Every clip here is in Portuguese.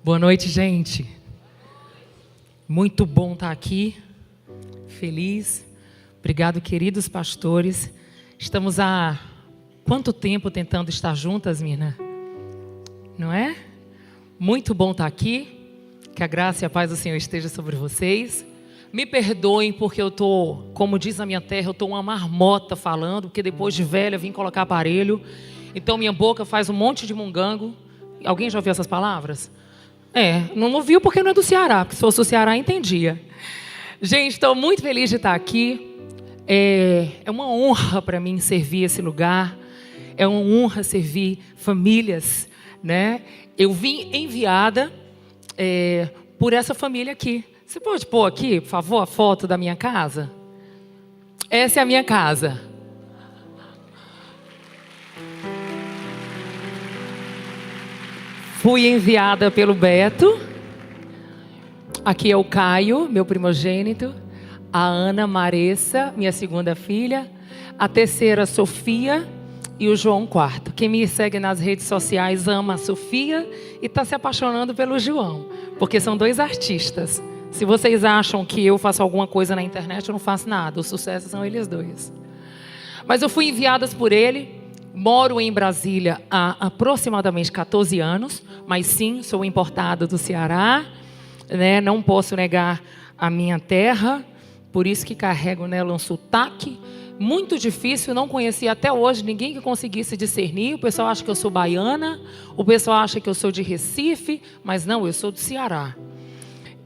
Boa noite, gente. Muito bom estar aqui, feliz. Obrigado, queridos pastores. Estamos há quanto tempo tentando estar juntas, Mina? Não é? Muito bom estar aqui. Que a graça e a paz do Senhor esteja sobre vocês. Me perdoem porque eu estou, como diz a minha terra, eu estou uma marmota falando, porque depois de velha vim colocar aparelho. Então minha boca faz um monte de mungango. Alguém já ouviu essas palavras? Não ouviu porque não é do Ceará, porque se fosse do Ceará entendia. Gente, estou muito feliz de estar aqui. É uma honra para mim servir esse lugar. É uma honra servir famílias, né? Eu vim enviada por essa família aqui. Você pode pôr aqui, por favor, a foto da minha casa? Essa é a minha casa. Fui enviada pelo Beto. Aqui é o Caio, meu primogênito. A Ana Maressa, minha segunda filha. A terceira, Sofia. E o João quarto. Quem me segue nas redes sociais ama a Sofia e está se apaixonando pelo João. Porque são dois artistas. Se vocês acham que eu faço alguma coisa na internet, eu não faço nada. O sucesso são eles dois. Mas eu fui enviada por ele. Moro em Brasília há aproximadamente 14 anos. Mas sim, sou importada do Ceará. Né? Não posso negar a minha terra. Por isso que carrego nela um sotaque muito difícil. Não conheci até hoje ninguém que conseguisse discernir. O pessoal acha que eu sou baiana. O pessoal acha que eu sou de Recife. Mas não, eu sou do Ceará.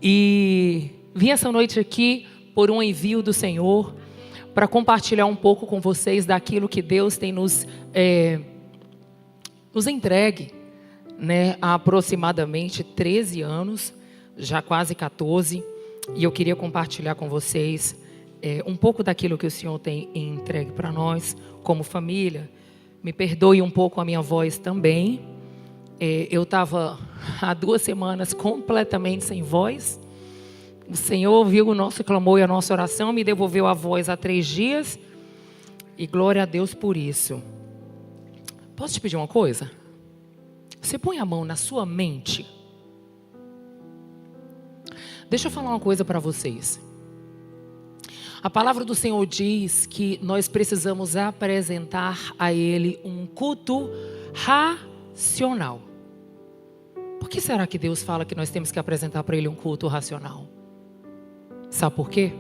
E vim essa noite aqui por um envio do Senhor para compartilhar um pouco com vocês daquilo que Deus tem nos entregue, né, há aproximadamente 13 anos, já quase 14, e eu queria compartilhar com vocês um pouco daquilo que o Senhor tem entregue para nós como família. Me perdoe um pouco a minha voz também. Eu estava há 2 semanas completamente sem voz. O Senhor ouviu o nosso clamor e a nossa oração, me devolveu a voz há 3 dias. E glória a Deus por isso. Posso te pedir uma coisa? Você põe a mão na sua mente. Deixa eu falar uma coisa para vocês. A palavra do Senhor diz que nós precisamos apresentar a Ele um culto racional. Por que será que Deus fala que nós temos que apresentar para Ele um culto racional? Sabe por quê?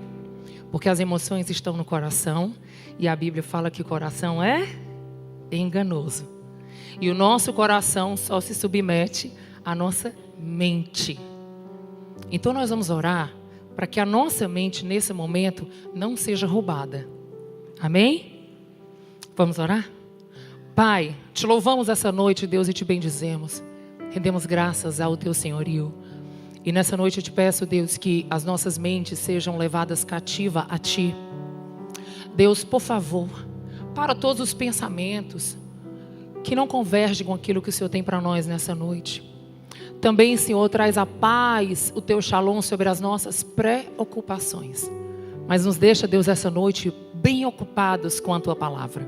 Porque as emoções estão no coração e a Bíblia fala que o coração é enganoso. E o nosso coração só se submete à nossa mente. Então nós vamos orar para que a nossa mente nesse momento não seja roubada. Amém? Vamos orar? Pai, te louvamos essa noite, Deus, e te bendizemos. Rendemos graças ao teu senhorio. E nessa noite eu te peço, Deus, que as nossas mentes sejam levadas cativa a Ti. Deus, por favor, para todos os pensamentos que não convergem com aquilo que o Senhor tem para nós nessa noite. Também, Senhor, traz a paz, o Teu shalom sobre as nossas preocupações. Mas nos deixa, Deus, essa noite bem ocupados com a Tua palavra.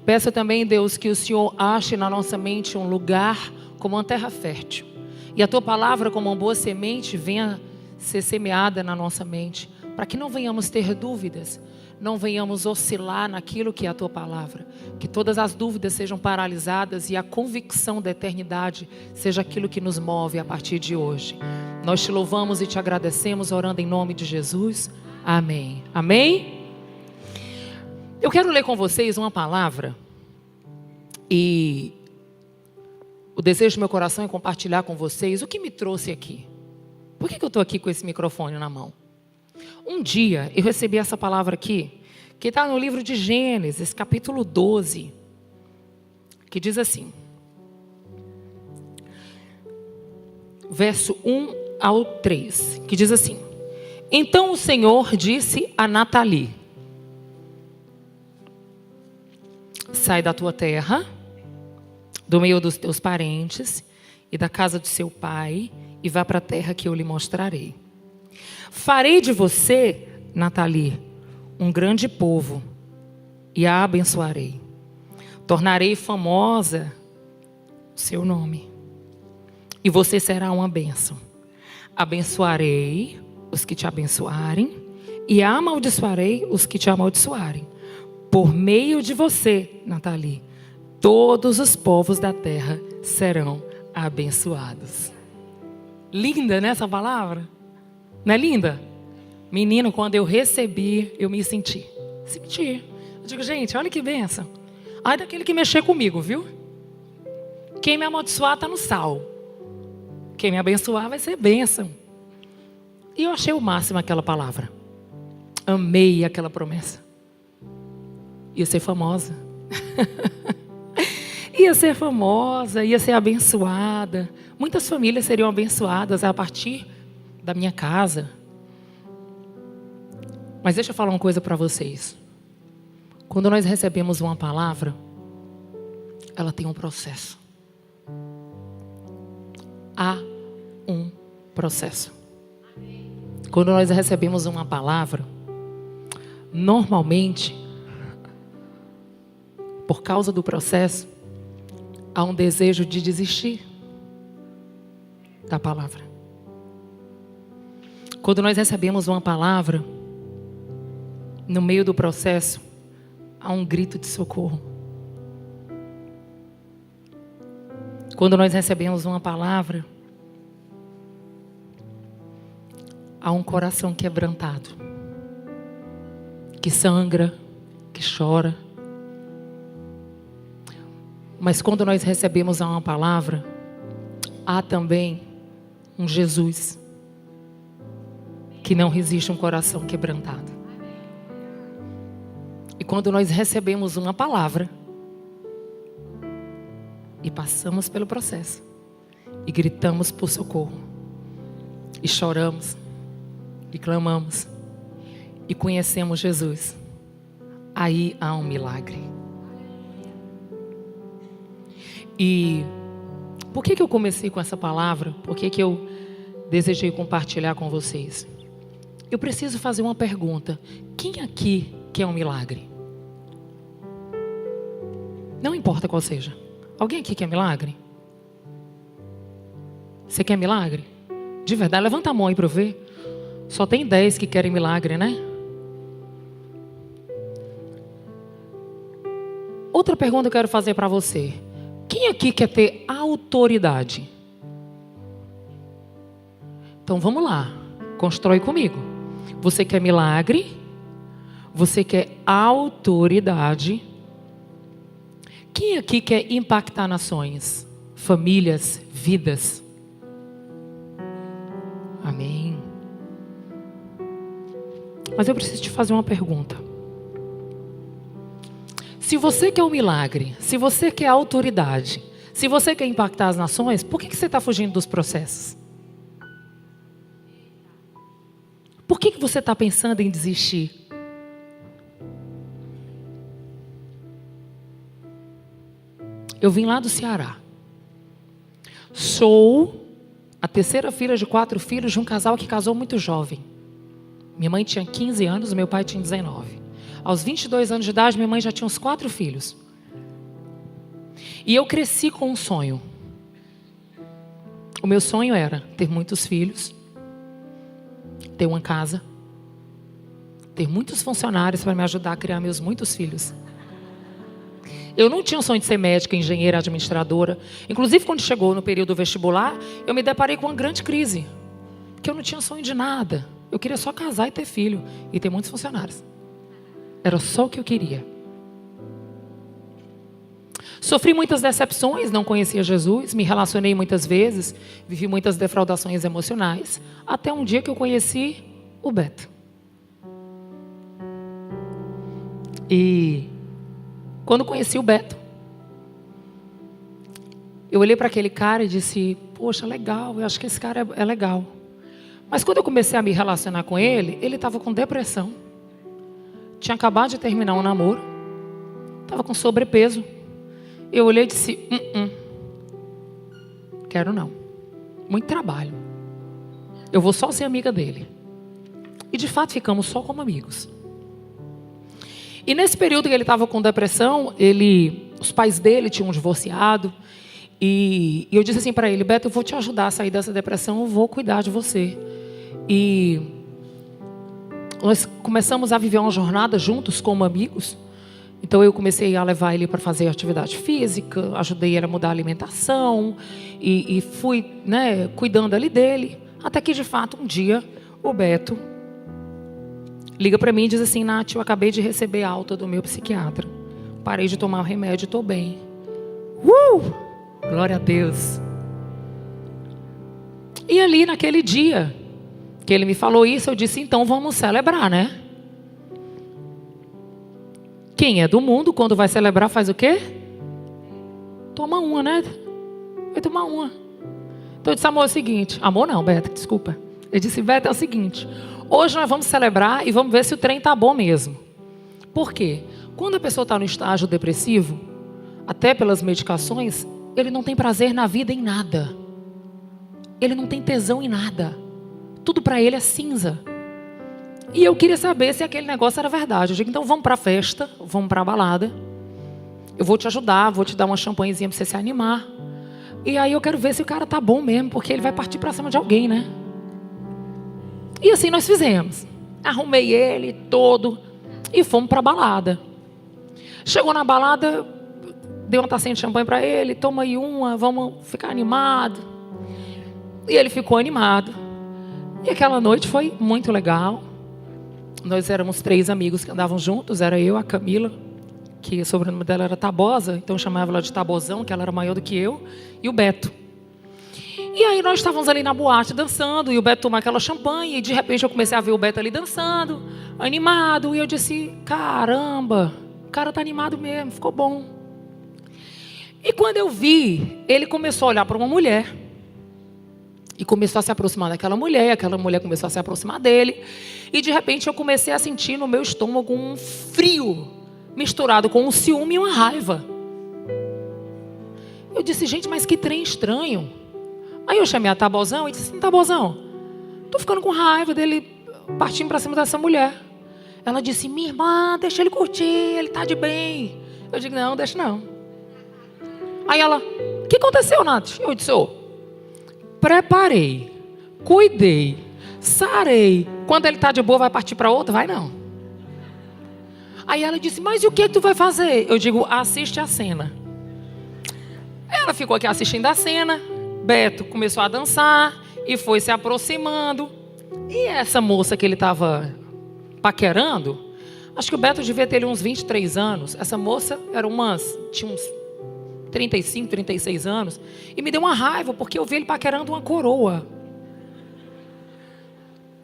Peço também, Deus, que o Senhor ache na nossa mente um lugar como uma terra fértil. E a Tua palavra, como uma boa semente, venha ser semeada na nossa mente. Para que não venhamos ter dúvidas, não venhamos oscilar naquilo que é a Tua palavra. Que todas as dúvidas sejam paralisadas e a convicção da eternidade seja aquilo que nos move a partir de hoje. Nós te louvamos e te agradecemos, orando em nome de Jesus. Amém. Amém? Eu quero ler com vocês uma palavra e o desejo do meu coração é compartilhar com vocês o que me trouxe aqui. Por que eu estou aqui com esse microfone na mão? Um dia eu recebi essa palavra aqui, que está no livro de Gênesis, capítulo 12, que diz assim, verso 1 ao 3, que diz assim: Então o Senhor disse a Natali: Sai da tua terra, do meio dos teus parentes e da casa de seu pai, e vá para a terra que eu lhe mostrarei. Farei de você, Natali, um grande povo, e a abençoarei. Tornarei famosa o seu nome. e você será uma bênção. Abençoarei os que te abençoarem e amaldiçoarei os que te amaldiçoarem. Por meio de você, Nathalie, todos os povos da terra serão abençoados. Linda, né, essa palavra? Não é linda? Menino, quando eu recebi, eu me senti. Eu digo, gente, olha que bênção. Ai daquele que mexer comigo, viu? Quem me amaldiçoar está no sal. Quem me abençoar vai ser bênção. E eu achei o máximo aquela palavra. Amei aquela promessa. Ia ser famosa. Ia ser famosa, ia ser abençoada. Muitas famílias seriam abençoadas a partir da minha casa. Mas deixa eu falar uma coisa para vocês. Quando nós recebemos uma palavra, ela tem um processo. Há um processo. Quando nós recebemos uma palavra, normalmente, por causa do processo, há um desejo de desistir da palavra. Quando nós recebemos uma palavra, no meio do processo, há um grito de socorro. Quando nós recebemos uma palavra, há um coração quebrantado, que sangra, que chora. Mas quando nós recebemos uma palavra, há também um Jesus que não resiste a um coração quebrantado. E quando nós recebemos uma palavra e passamos pelo processo e gritamos por socorro e choramos e clamamos e conhecemos Jesus, aí há um milagre. E por que eu comecei com essa palavra? Por que eu desejei compartilhar com vocês? Eu preciso fazer uma pergunta. Quem aqui quer um milagre? Não importa qual seja. Alguém aqui quer milagre? Você quer milagre? De verdade, levanta a mão aí para eu ver. Só tem 10 que querem milagre, né? Outra pergunta que eu quero fazer para você. Quem aqui quer ter autoridade? Então vamos lá. Constrói comigo. Você quer milagre? Você quer autoridade? Quem aqui quer impactar nações, famílias, vidas? Amém. Mas eu preciso te fazer uma pergunta. Se você quer um milagre, se você quer autoridade, se você quer impactar as nações, por que você está fugindo dos processos? Por que você está pensando em desistir? Eu vim lá do Ceará. Sou a terceira filha de 4 filhos de um casal que casou muito jovem. Minha mãe tinha 15 anos, meu pai tinha 19. Aos 22 anos de idade, minha mãe já tinha uns 4 filhos. E eu cresci com um sonho. O meu sonho era ter muitos filhos, ter uma casa, ter muitos funcionários para me ajudar a criar meus muitos filhos. Eu não tinha o sonho de ser médica, engenheira, administradora. Inclusive, quando chegou no período vestibular, eu me deparei com uma grande crise. Porque eu não tinha sonho de nada. Eu queria só casar e ter filho. E ter muitos funcionários. Era só o que eu queria. Sofri muitas decepções, não conhecia Jesus. Me relacionei muitas vezes. Vivi muitas defraudações emocionais. Até um dia que eu conheci o Beto. E quando conheci o Beto, eu olhei para aquele cara e disse, poxa, legal, eu acho que esse cara é legal. Mas quando eu comecei a me relacionar com ele, ele estava com depressão. Tinha acabado de terminar um namoro. Estava com sobrepeso. Eu olhei e disse, quero não. Muito trabalho. Eu vou só ser amiga dele. E de fato ficamos só como amigos. E nesse período que ele estava com depressão, os pais dele tinham divorciado. E eu disse assim para ele: Beto, eu vou te ajudar a sair dessa depressão, eu vou cuidar de você. E nós começamos a viver uma jornada juntos como amigos. Então eu comecei a levar ele para fazer atividade física, ajudei ele a mudar a alimentação e fui, cuidando ali dele. Até que de fato um dia o Beto liga para mim e diz assim: Nath, eu acabei de receber alta do meu psiquiatra. Parei de tomar o remédio e estou bem. Glória a Deus. E ali naquele dia que ele me falou isso, eu disse: então vamos celebrar, né? Quem é do mundo, quando vai celebrar, faz o quê? Toma uma, né? Vai tomar uma. Então eu disse: amor, é o seguinte. Amor não, Beto, desculpa. Eu disse: Beto, é o seguinte. Hoje nós vamos celebrar e vamos ver se o trem tá bom mesmo. Por quê? Quando a pessoa está no estágio depressivo, até pelas medicações, ele não tem prazer na vida em nada. Ele não tem tesão em nada. Tudo para ele é cinza. E eu queria saber se aquele negócio era verdade. Eu digo: então vamos para a festa, vamos para a balada. Eu vou te ajudar, vou te dar uma champanhezinha para você se animar. E aí eu quero ver se o cara tá bom mesmo, porque ele vai partir para cima de alguém, né? E assim nós fizemos. Arrumei ele todo e fomos para a balada. Chegou na balada, dei uma tacinha de champanhe para ele: toma aí uma, vamos ficar animado. E ele ficou animado. E aquela noite foi muito legal. Nós éramos 3 amigos que andavam juntos. Era eu, a Camila, que o sobrenome dela era Tabosa, então eu chamava ela de Tabozão, que ela era maior do que eu, e o Beto. E aí nós estávamos ali na boate dançando, e o Beto tomou aquela champanhe, e de repente eu comecei a ver o Beto ali dançando, animado, e eu disse: caramba, o cara tá animado mesmo, ficou bom. E quando eu vi, ele começou a olhar para uma mulher, e começou a se aproximar daquela mulher, e aquela mulher começou a se aproximar dele, e de repente eu comecei a sentir no meu estômago um frio, misturado com um ciúme e uma raiva. Eu disse: gente, mas que trem estranho. Aí eu chamei a Tabozão e disse assim: Tabozão, tô ficando com raiva dele partindo para cima dessa mulher. Ela disse: minha irmã, deixa ele curtir, ele tá de bem. Eu digo: não, deixa não. Aí ela: o que aconteceu, Nath? Eu disse: preparei, cuidei, sarei. Quando ele tá de boa, vai partir para outra? Vai não. Aí ela disse: mas e o que tu vai fazer? Eu digo: assiste a cena. Ela ficou aqui assistindo a cena. Beto começou a dançar e foi se aproximando. E essa moça que ele estava paquerando, acho que o Beto devia ter uns 23 anos. Essa moça tinha uns 35, 36 anos. E me deu uma raiva, porque eu vi ele paquerando uma coroa.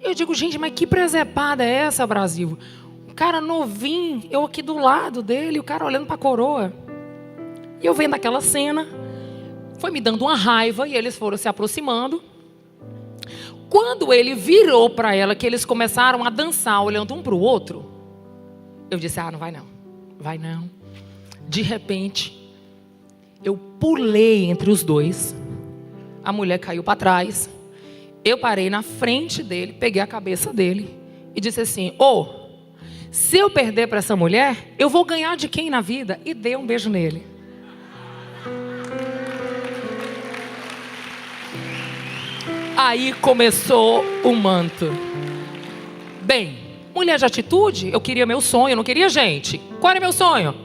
Eu digo: gente, mas que presepada é essa, Brasil? O cara novinho, eu aqui do lado dele, o cara olhando para a coroa. E eu vendo aquela cena, foi me dando uma raiva, e eles foram se aproximando. Quando ele virou para ela, que eles começaram a dançar, olhando um para o outro, eu disse: não vai não, vai não. De repente, eu pulei entre os dois, a mulher caiu para trás, eu parei na frente dele, peguei a cabeça dele e disse assim: se eu perder para essa mulher, eu vou ganhar de quem na vida? E dei um beijo nele. Aí começou o manto. Bem, mulher de atitude, eu queria meu sonho, eu não queria gente. Qual era meu sonho?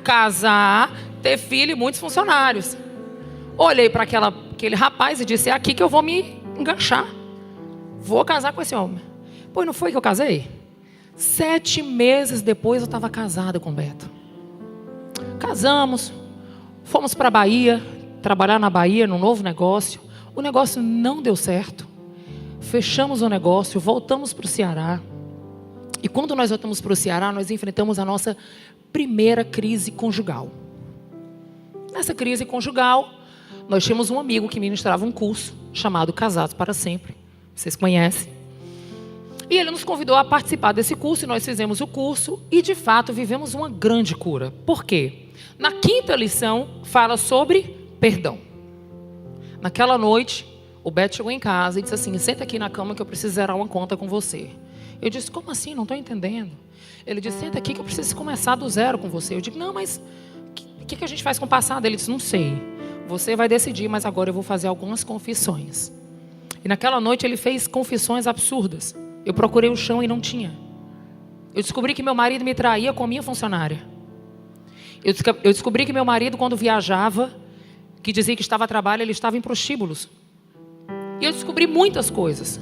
Casar, ter filho e muitos funcionários. Olhei para aquele rapaz e disse: é aqui que eu vou me enganchar. Vou casar com esse homem. Pois não foi que eu casei? 7 meses depois eu estava casada com o Beto. Casamos, fomos para a Bahia, trabalhar na Bahia, num novo negócio. O negócio não deu certo. Fechamos o negócio, voltamos para o Ceará. E quando nós voltamos para o Ceará, nós enfrentamos a nossa primeira crise conjugal. Nessa crise conjugal, nós tínhamos um amigo que ministrava um curso chamado Casados para Sempre. Vocês conhecem. E ele nos convidou a participar desse curso, e nós fizemos o curso, e de fato vivemos uma grande cura. Por quê? Na 5ª lição, fala sobre perdão. Naquela noite, o Beto chegou em casa e disse assim: senta aqui na cama que eu preciso zerar uma conta com você. Eu disse: como assim? Não estou entendendo. Ele disse: senta aqui que eu preciso começar do zero com você. Eu digo: não, mas o que a gente faz com o passado? Ele disse: não sei. você vai decidir, mas agora eu vou fazer algumas confissões. E naquela noite ele fez confissões absurdas. Eu procurei o chão e não tinha. Eu descobri que meu marido me traía com a minha funcionária. Eu descobri que meu marido, quando viajava, que dizia que estava a trabalho, ele estava em prostíbulos. E eu descobri muitas coisas.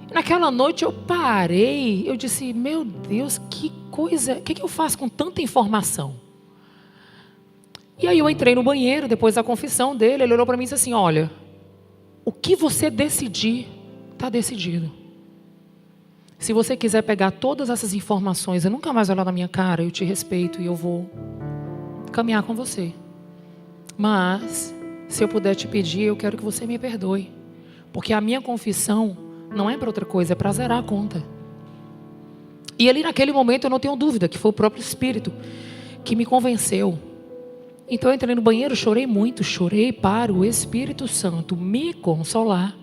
E naquela noite eu parei, eu disse, meu Deus, que coisa, o que eu faço com tanta informação? E aí eu entrei no banheiro, depois da confissão dele, ele olhou para mim e disse assim, olha, o que você decidir, está decidido. Se você quiser pegar todas essas informações e nunca mais olhar na minha cara, eu te respeito e eu vou caminhar com você. Mas, se eu puder te pedir, eu quero que você me perdoe. Porque a minha confissão não é para outra coisa, é para zerar a conta. E ali naquele momento eu não tenho dúvida que foi o próprio Espírito que me convenceu. Então eu entrei no banheiro, chorei muito, chorei para o Espírito Santo me consolar.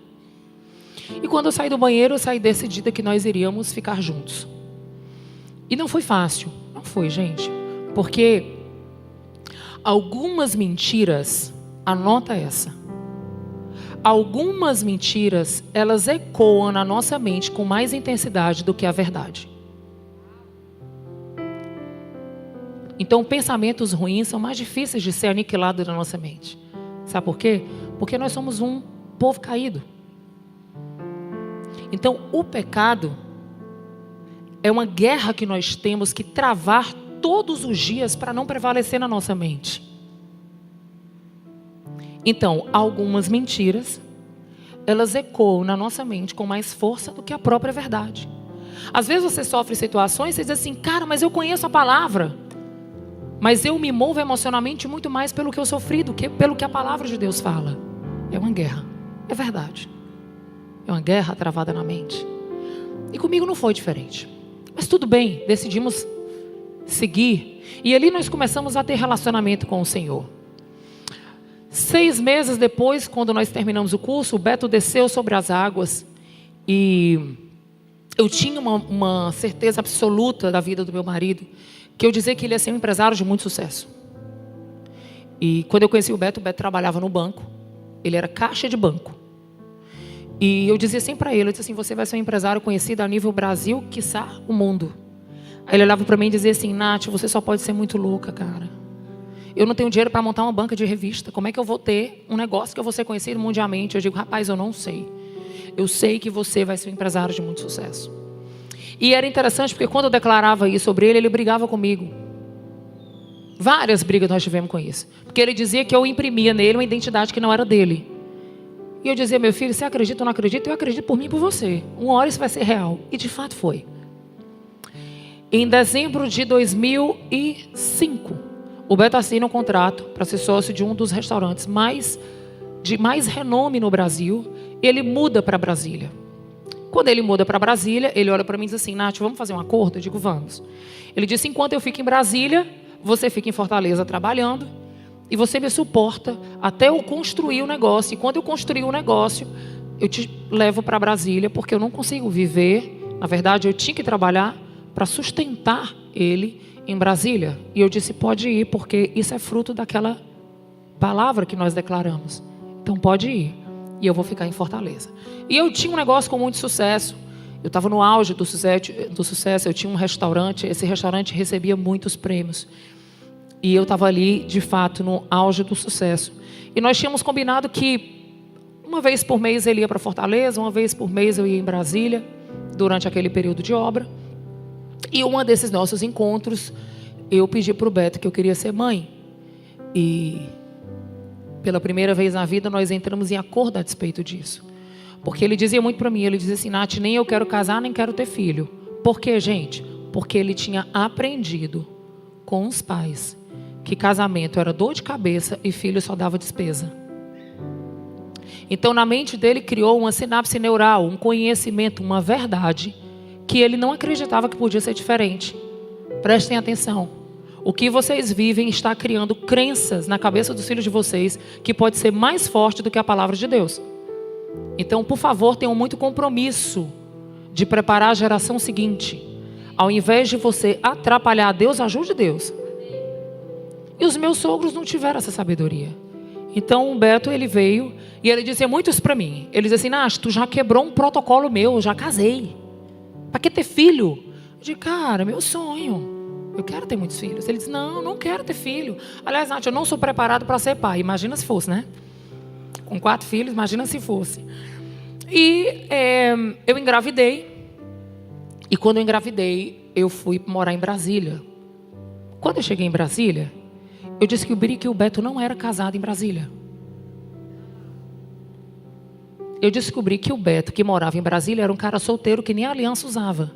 E quando eu saí do banheiro, eu saí decidida que nós iríamos ficar juntos. E não foi fácil, não foi, gente. Porque algumas mentiras, anota essa. Algumas mentiras, elas ecoam na nossa mente com mais intensidade do que a verdade. Então, pensamentos ruins são mais difíceis de ser aniquilados na nossa mente. Sabe por quê? Porque nós somos um povo caído. Então, o pecado é uma guerra que nós temos que travar todos os dias para não prevalecer na nossa mente. Então, algumas mentiras, elas ecoam na nossa mente com mais força do que a própria verdade. Às vezes você sofre situações e você diz assim, cara, mas eu conheço a palavra. Mas eu me movo emocionalmente muito mais pelo que eu sofri do que pelo que a palavra de Deus fala. É uma guerra, é verdade. É uma guerra travada na mente. E comigo não foi diferente. Mas tudo bem, decidimos seguir. E ali nós começamos a ter relacionamento com o Senhor. 6 meses depois, quando nós terminamos o curso, o Beto desceu sobre as águas. E eu tinha uma certeza absoluta da vida do meu marido, que eu dizia que ele ia ser um empresário de muito sucesso. E quando eu conheci o Beto trabalhava no banco. Ele era caixa de banco. E eu dizia assim para ele, eu disse assim, você vai ser um empresário conhecido a nível Brasil, quiçá o mundo. Aí ele olhava para mim e dizia assim, Nath, você só pode ser muito louca, cara. Eu não tenho dinheiro para montar uma banca de revista. Como é que eu vou ter um negócio que eu vou ser conhecido mundialmente? Eu digo, rapaz, eu não sei. Eu sei que você vai ser um empresário de muito sucesso. E era interessante porque quando eu declarava isso sobre ele, ele brigava comigo. Várias brigas nós tivemos com isso. Porque ele dizia que eu imprimia nele uma identidade que não era dele. E eu dizia, meu filho, você acredita ou não acredita? Eu acredito por mim e por você. Uma hora isso vai ser real. E de fato foi. Em dezembro de 2005, o Beto assina um contrato para ser sócio de um dos restaurantes de mais renome no Brasil. Ele muda para Brasília. Quando ele muda para Brasília, ele olha para mim e diz assim, Nath, vamos fazer um acordo? Eu digo, vamos. Ele disse, enquanto eu fico em Brasília, você fica em Fortaleza trabalhando e você me suporta até eu construir o negócio. E quando eu construir o negócio, eu te levo para Brasília, porque eu não consigo viver. Na verdade, eu tinha que trabalhar para sustentar ele em Brasília. E eu disse, pode ir, porque isso é fruto daquela palavra que nós declaramos. Então pode ir. E eu vou ficar em Fortaleza. E eu tinha um negócio com muito sucesso. Eu estava no auge do sucesso. Eu tinha um restaurante. Esse restaurante recebia muitos prêmios. E eu estava ali, de fato, no auge do sucesso. E nós tínhamos combinado que uma vez por mês ele ia para Fortaleza, uma vez por mês eu ia em Brasília, durante aquele período de obra. E um desses nossos encontros, eu pedi para o Beto que eu queria ser mãe. E pela primeira vez na vida, nós entramos em acordo a despeito disso. Porque ele dizia muito para mim, ele dizia assim, Nath, nem eu quero casar, nem quero ter filho. Por quê, gente? Porque ele tinha aprendido com os pais que casamento era dor de cabeça e filho só dava despesa. Então, na mente dele, criou uma sinapse neural, um conhecimento, uma verdade, que ele não acreditava que podia ser diferente. Prestem atenção. O que vocês vivem está criando crenças na cabeça dos filhos de vocês que pode ser mais forte do que a palavra de Deus. Então, por favor, tenham muito compromisso de preparar a geração seguinte. Ao invés de você atrapalhar Deus, ajude Deus. E os meus sogros não tiveram essa sabedoria. Então o Beto, ele veio e ele dizia muito isso para mim. Ele dizia assim: Nath, tu já quebrou um protocolo meu, eu já casei. Para que ter filho? Eu disse: cara, meu sonho, eu quero ter muitos filhos. Ele disse: não, não quero ter filho. Aliás, Nath, eu não sou preparado para ser pai. Imagina se fosse, né? Com 4 filhos, imagina se fosse. E eu engravidei. E quando eu engravidei, eu fui morar em Brasília. Quando eu cheguei em Brasília, eu descobri que o Beto não era casado em Brasília. Eu descobri que o Beto, que morava em Brasília, era um cara solteiro que nem aliança usava.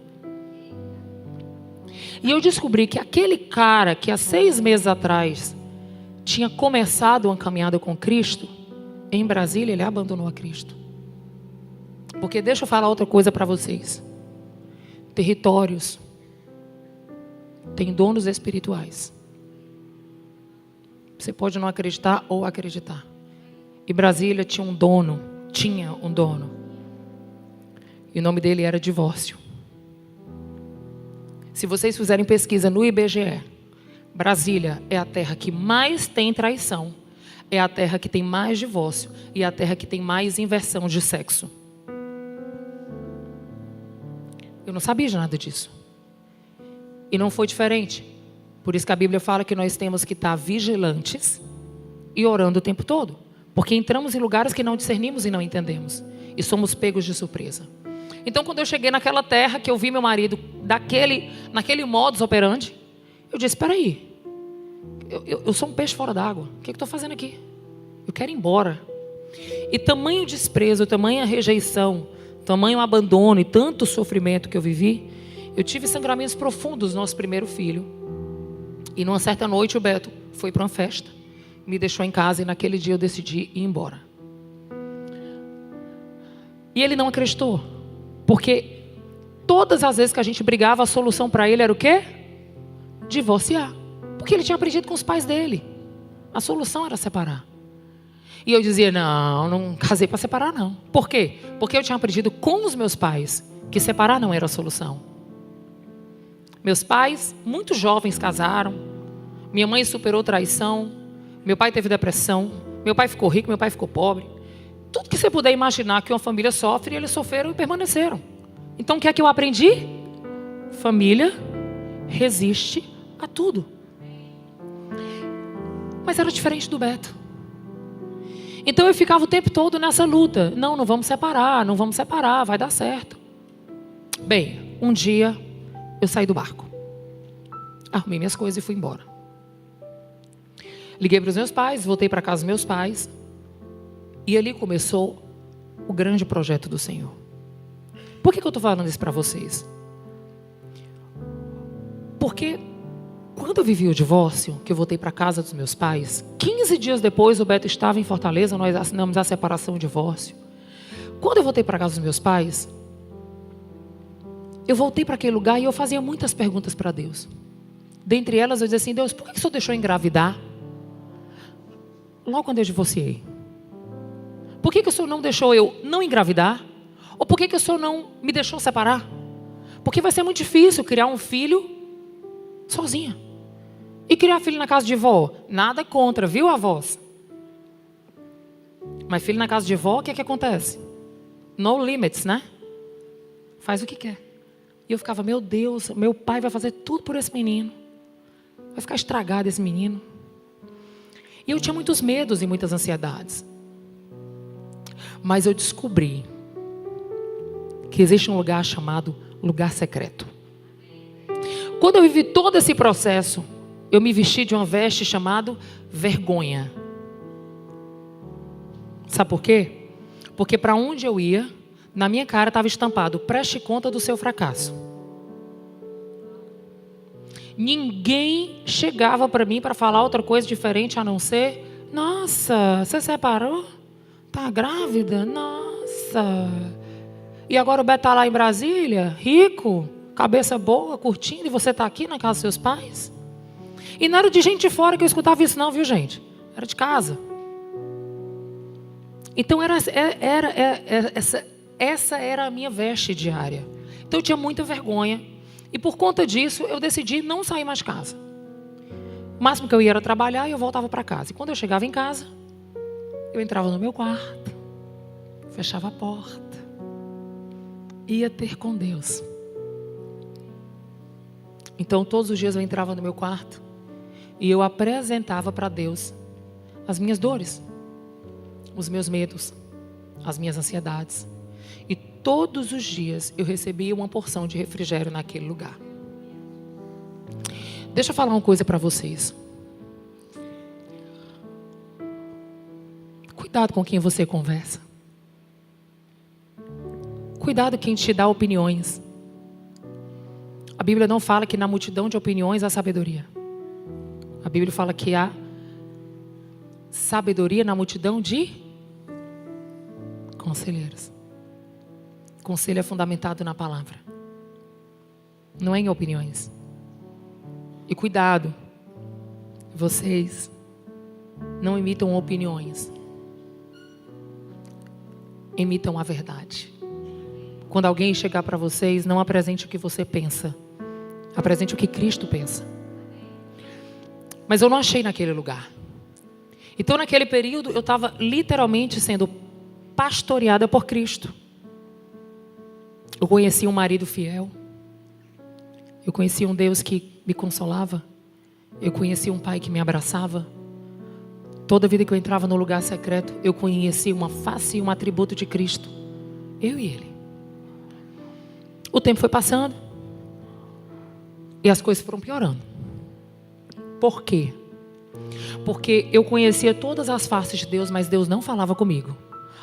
E eu descobri que aquele cara que há 6 meses atrás tinha começado uma caminhada com Cristo, em Brasília ele abandonou a Cristo. Porque deixa eu falar outra coisa para vocês. Territórios têm donos espirituais. Você pode não acreditar ou acreditar. E Brasília tinha um dono. E o nome dele era divórcio. Se vocês fizerem pesquisa no IBGE, Brasília é a terra que mais tem traição, é a terra que tem mais divórcio e é a terra que tem mais inversão de sexo. Eu não sabia de nada disso. E não foi diferente. Por isso que a Bíblia fala que nós temos que estar vigilantes e orando o tempo todo. Porque entramos em lugares que não discernimos e não entendemos. E somos pegos de surpresa. Então, quando eu cheguei naquela terra, que eu vi meu marido naquele modus operandi, eu disse: espera aí, eu sou um peixe fora d'água. O que eu estou fazendo aqui? Eu quero ir embora. E tamanho desprezo, tamanha rejeição, tamanho abandono e tanto sofrimento que eu vivi, eu tive sangramentos profundos no nosso primeiro filho. E numa certa noite o Beto foi para uma festa, me deixou em casa e naquele dia eu decidi ir embora. E ele não acreditou, porque todas as vezes que a gente brigava, a solução para ele era o quê? Divorciar. Porque ele tinha aprendido com os pais dele. A solução era separar. E eu dizia: não casei para separar não. Por quê? Porque eu tinha aprendido com os meus pais que separar não era a solução. Meus pais, muito jovens, casaram. Minha mãe superou traição. Meu pai teve depressão. Meu pai ficou rico, meu pai ficou pobre. Tudo que você puder imaginar que uma família sofre, eles sofreram e permaneceram. Então o que é que eu aprendi? Família resiste a tudo. Mas era diferente do Beto. Então eu ficava o tempo todo nessa luta. Não vamos separar, vai dar certo. Bem, um dia eu saí do barco. Arrumei minhas coisas e fui embora. Liguei para os meus pais, voltei para casa dos meus pais. E ali começou o grande projeto do Senhor. Por que eu estou falando isso para vocês? Porque quando eu vivi o divórcio, que eu voltei para casa dos meus pais, 15 dias depois o Beto estava em Fortaleza, nós assinamos a separação e o divórcio. Quando eu voltei para casa dos meus pais, eu voltei para aquele lugar e eu fazia muitas perguntas para Deus. Dentre elas eu dizia assim: Deus, por que o Senhor deixou eu engravidar logo quando eu divorciei? Por que o Senhor não deixou eu não engravidar? Ou por que o Senhor não me deixou separar? Porque vai ser muito difícil criar um filho sozinha. E criar filho na casa de vó? Nada contra, viu, avós? Mas filho na casa de vó, o que é que acontece? No limits, né? Faz o que quer. E eu ficava: meu Deus, meu pai vai fazer tudo por esse menino. Vai ficar estragado esse menino. E eu tinha muitos medos e muitas ansiedades. Mas eu descobri que existe um lugar chamado lugar secreto. Quando eu vivi todo esse processo, eu me vesti de uma veste chamada vergonha. Sabe por quê? Porque para onde eu ia, na minha cara estava estampado: preste conta do seu fracasso. Ninguém chegava para mim para falar outra coisa diferente a não ser: nossa, você separou? Tá grávida? Nossa. E agora o Beto está lá em Brasília, rico, cabeça boa, curtindo, e você está aqui na casa dos seus pais? E não era de gente de fora que eu escutava isso não, viu, gente? Era de casa. Então essa era a minha veste diária. Então eu tinha muita vergonha. E por conta disso eu decidi não sair mais de casa. O máximo que eu ia era trabalhar e eu voltava para casa. E quando eu chegava em casa, Eu entrava no meu quarto, fechava a porta, ia ter com Deus. Então todos os dias eu entrava no meu quarto e eu apresentava para Deus as minhas dores, os meus medos, as minhas ansiedades. E todos os dias eu recebia uma porção de refrigério naquele lugar. Deixa eu falar uma coisa para vocês. Cuidado com quem você conversa. Cuidado quem te dá opiniões. A Bíblia não fala que na multidão de opiniões há sabedoria. A Bíblia fala que há sabedoria na multidão de conselheiros. Conselho é fundamentado na palavra, não é em opiniões. E cuidado, vocês não imitam opiniões, imitam a verdade. Quando alguém chegar para vocês, não apresente o que você pensa, apresente o que Cristo pensa. Mas eu não achei naquele lugar. Então naquele período eu estava literalmente sendo pastoreada por Cristo. Eu conheci um marido fiel. Eu conheci um Deus que me consolava. Eu conheci um pai que me abraçava. Toda vida que eu entrava no lugar secreto, eu conheci uma face e um atributo de Cristo. Eu e ele. O tempo foi passando. E as coisas foram piorando. Por quê? Porque eu conhecia todas as faces de Deus, mas Deus não falava comigo.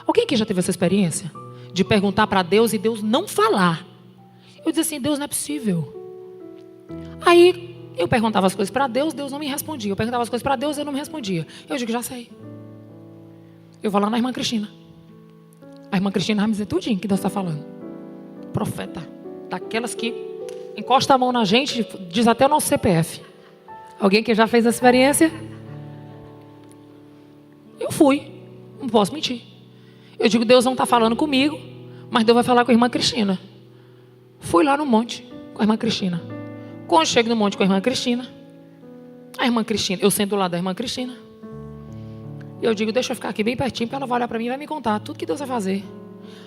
Alguém aqui já teve essa experiência? De perguntar para Deus e Deus não falar. Eu dizia assim, Deus, não é possível. Aí eu perguntava as coisas para Deus, Deus não me respondia. Eu perguntava as coisas para Deus, Ele não me respondia. Eu digo, já sei. Eu vou lá na irmã Cristina. A irmã Cristina vai me dizer tudinho que Deus está falando. Profeta. Daquelas que encosta a mão na gente, diz até o nosso CPF. Alguém que já fez a experiência? Eu fui. Não posso mentir. Eu digo, Deus não está falando comigo, mas Deus vai falar com a irmã Cristina. Fui lá no monte com a irmã Cristina. Quando chego no monte com a irmã Cristina, eu sento do lado da irmã Cristina. E eu digo, deixa eu ficar aqui bem pertinho, para ela vai olhar para mim e vai me contar tudo que Deus vai fazer.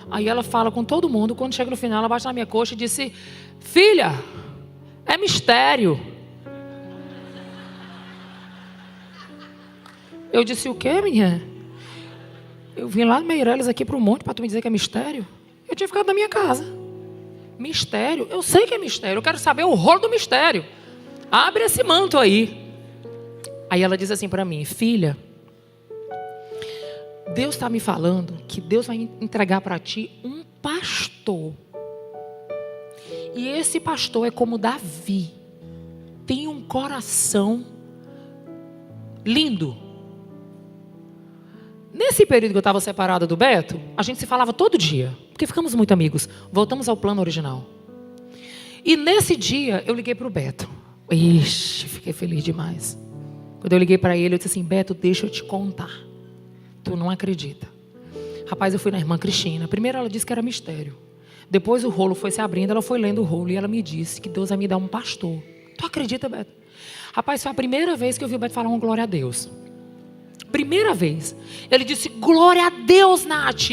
Aí ela fala com todo mundo. Quando chega no final, ela bate na minha coxa e disse, filha, é mistério. Eu disse, o quê, menina? Eu vim lá de Meireles aqui para o monte para tu me dizer que é mistério? Eu tinha ficado na minha casa. Mistério? Eu sei que é mistério. Eu quero saber o rolo do mistério. Abre esse manto aí. Aí ela diz assim para mim, filha, Deus está me falando que Deus vai entregar para ti um pastor. E esse pastor é como Davi. Tem um coração lindo. Nesse período que eu estava separada do Beto, a gente se falava todo dia, porque ficamos muito amigos. Voltamos ao plano original. E nesse dia, eu liguei para o Beto. Ixi, fiquei feliz demais. Quando eu liguei para ele, eu disse assim, Beto, deixa eu te contar. Tu não acredita. Rapaz, eu fui na irmã Cristina. Primeiro ela disse que era mistério. Depois o rolo foi se abrindo, ela foi lendo o rolo e ela me disse que Deus vai me dar um pastor. Tu acredita, Beto? Rapaz, foi a primeira vez que eu vi o Beto falar uma glória a Deus. Primeira vez. Ele disse, glória a Deus, Nath.